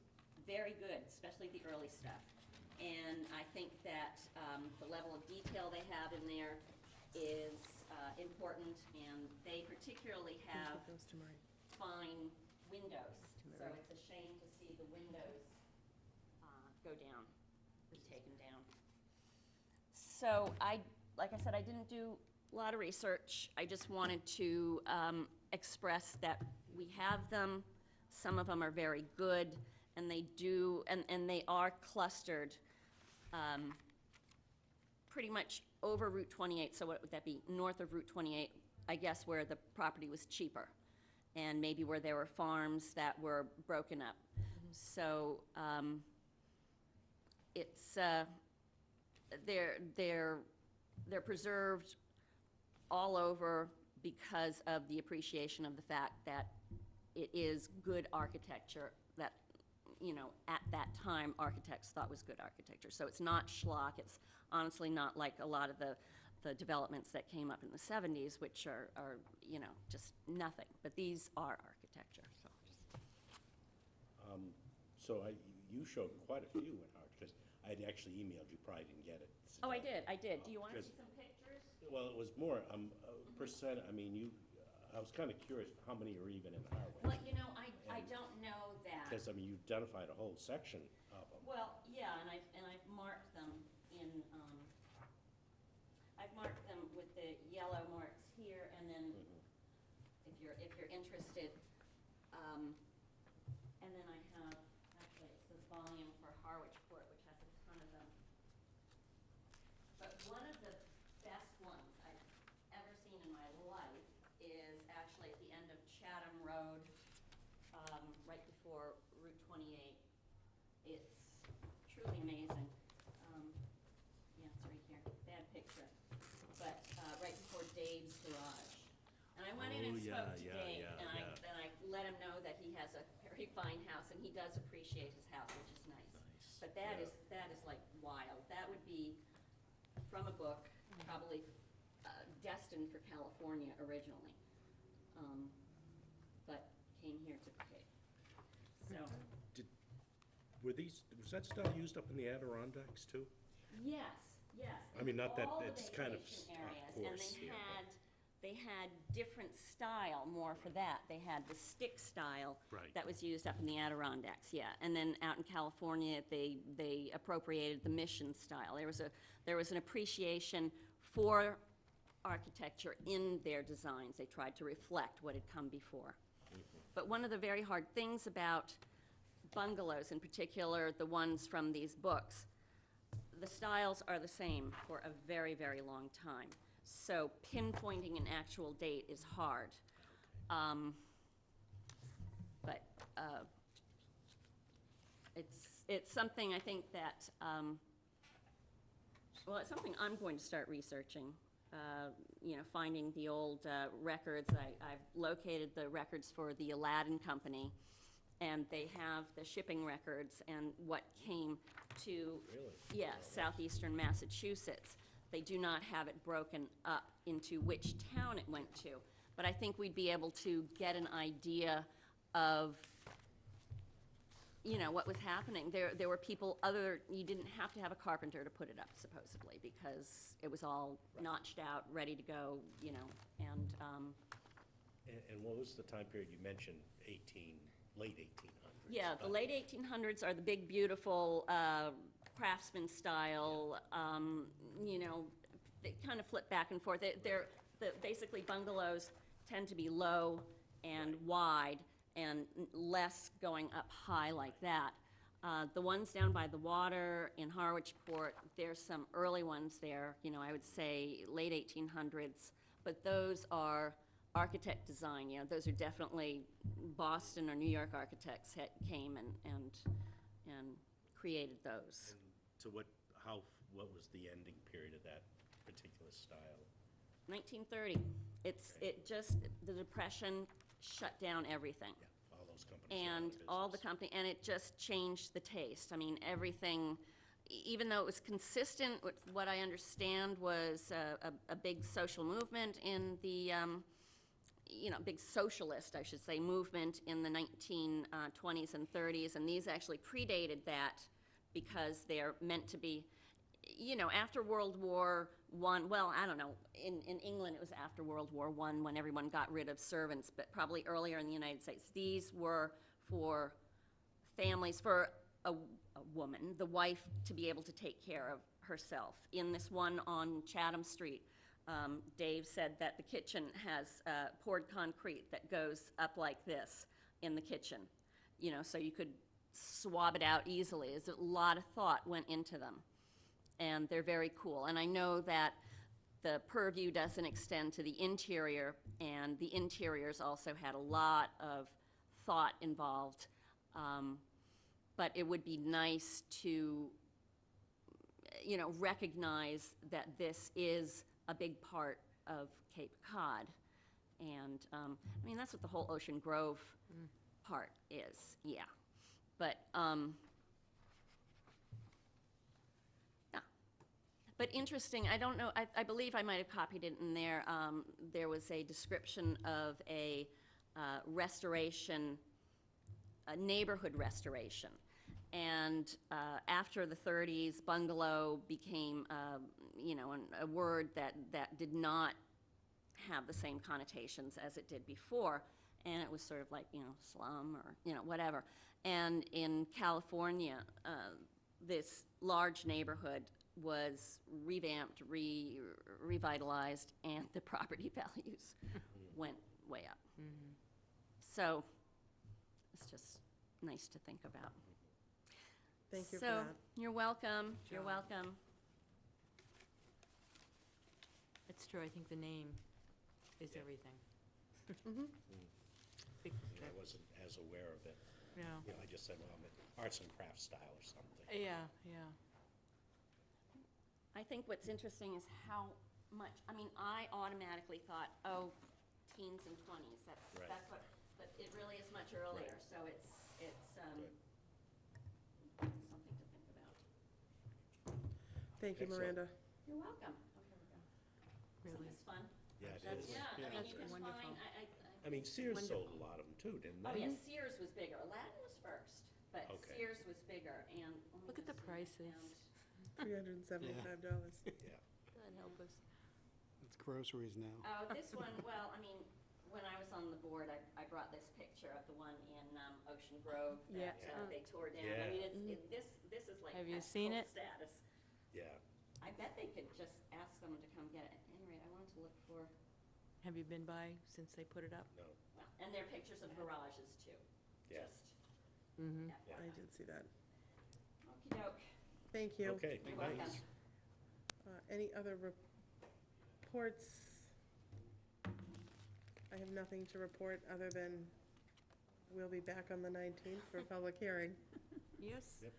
very good, especially the early stuff. And I think that the level of detail they have in there is important, and they particularly have fine windows. So it's a shame to see the windows go down, be taken down. So like I said, I didn't do a lot of research. I just wanted to express that we have them. Some of them are very good, and they do, and they are clustered pretty much over Route 28. So what would that be? North of Route 28, I guess, where the property was cheaper, and maybe where there were farms that were broken up. So it's they're preserved all over because of the appreciation of the fact that it is good architecture that, you know, at that time architects thought was good architecture. So it's not schlock. It's honestly not like a lot of the developments that came up in the 70s, which are you know, just nothing. But these are architecture. So you showed quite a few in Harwich, because I had actually emailed you, probably didn't get it. Oh, I did. Do you want to see some pictures? Well, it was more percent. I mean, I was kind of curious how many are even in Harwich. Well, you know, I don't know that. Because I mean, you identified a whole section of them. Well, yeah, and I've marked them in. I've marked them with the yellow marks here, and then if you're interested, and then I have actually it's the volume for Harwich Port, which has a ton of them. But one of the best ones I've ever seen in my life is actually at the end of Chatham Road, right before Route 28. It's truly amazing. Yeah, it's right here. Bad picture. But right before Dave's Garage. And I went in and spoke to Dave, and I let him know that he has a very fine house, and he does appreciate his house, which is nice. But that is like wild. That would be from a book, probably destined for California originally. but came here to Cape. So, Was that style used up in the Adirondacks too? yes, yes. I mean, not that all the it's kind of vacation off areas, course and here, they had different style more for that. They had the stick style Right. that was used up in the Adirondacks, yeah. And then out in California, they appropriated the mission style. There was an appreciation for architecture in their designs. They tried to reflect what had come before. But one of the very hard things about bungalows, in particular the ones from these books, the styles are the same for a very, very long time. So pinpointing an actual date is hard. But it's something I think that, well, it's something I'm going to start researching. You know, finding the old records. I've located the records for the Aladdin Company, and they have the shipping records and what came to, Really? yes, southeastern Massachusetts. They do not have it broken up into which town it went to. But I think we'd be able to get an idea of, you know, what was happening. There were people you didn't have to have a carpenter to put it up, supposedly, because it was all notched out, ready to go, you know, and, And what was the time period you mentioned, late 1800s? yeah, the late 1800s are the big, beautiful craftsman style, you know, they kind of flip back and forth. Basically, bungalows tend to be low and wide, and less going up high like that. The ones down by the water in Harwich Port, there's some early ones there, you know, I would say late 1800s, but those are architect design, you know, those are definitely Boston or New York architects came and created those. And to what was the ending period of that particular style? 1930. The Depression shut down everything. Yeah, all those companies. went out And of all the business. company, and it just changed the taste. I mean, everything, even though it was consistent with what I understand was a big social movement in the, you know, big socialist, I should say, movement in the 1920s and 30s, and these actually predated that because they're meant to be, you know, after World War I, well, I don't know, in England it was after World War I when everyone got rid of servants, but probably earlier in the United States. These were for families, for a woman, the wife, to be able to take care of herself. In this one on Chatham Street, Dave said that the kitchen has poured concrete that goes up like this in the kitchen, you know, so you could swab it out easily. There's a lot of thought went into them, and they're very cool. And I know that the purview doesn't extend to the interior, and the interiors also had a lot of thought involved. But it would be nice to, you know, recognize that this is a big part of Cape Cod. And, I mean, that's what the whole Ocean Grove part is, yeah. But, yeah. But interesting, I don't know, I believe I might have copied it in there. There was a description of a restoration, a neighborhood restoration. And after the 30s, bungalow became, you know, a word that did not have the same connotations as it did before. And it was sort of like, you know, slum or, you know, whatever. And in California, this large neighborhood was revamped, revitalized, and the property values went way up. So it's just nice to think about. Thank you for So, that. you're welcome, you're welcome. It's true, I think the name is everything. I wasn't as aware of it. Yeah. You know, I just said, well, I'm an arts and crafts style or something. Yeah, yeah. I think what's interesting is how much, I mean, I automatically thought, oh, teens and 20s, Right. that's what, but it really is much earlier, so it's Good. something to think about. Thank you, Excellent. Miranda. You're welcome. Okay, we're done. Isn't Really. this fun? Yeah, it That's- is. Yeah, I mean, That's you can wonderful. find, I I mean, Sears sold a lot of them too, didn't Oh, they? yes, Sears was bigger. Aladdin was first, but Okay. Sears was bigger, and. let me Look at the just prices. $375. Yeah. God help us. It's groceries now. Oh, this one, well, I mean, when I was on the board, I brought this picture of the one in Ocean Grove Yeah. that they tore down. Yeah. I mean, this is like Have you pest seen cult it? status. Yeah. I bet they could just ask someone to come get it. At any rate, I wanted to look for, Have you been by since they put it up? No. well, and there are pictures of garages too. Yeah. Just Mm-hmm. I FYI. did see that. Okey-doke. Thank you. Okay, You're welcome. thanks. Any other reports? I have nothing to report other than we'll be back on the 19th for a public hearing. Yes. Yep.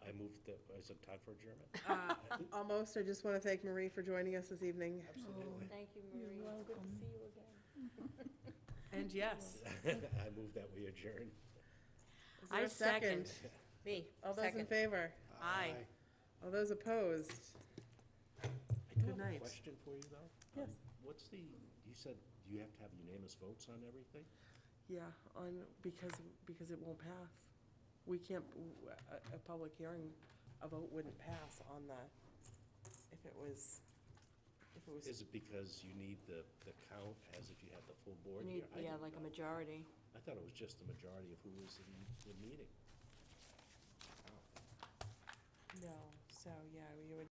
I moved the, is it time for adjournment? Almost. I just want to thank Marie for joining us this evening. Absolutely. Thank you, Marie. You're It's good to welcome. see you again. And yes. I move that we adjourn. Is there I a second? Me, All those in second. favor? Aye. All those opposed? I do Good have a night. question for you, though. Yes. What's the, you said you have to have unanimous votes on everything? Yeah, because it won't pass. We can't, a public hearing, a vote wouldn't pass on the, if it was. Is it because you need the count as if you had the full board You here? need, I yeah, didn't like a know. majority. I thought it was just the majority of who was in the meeting. No, so, yeah, you would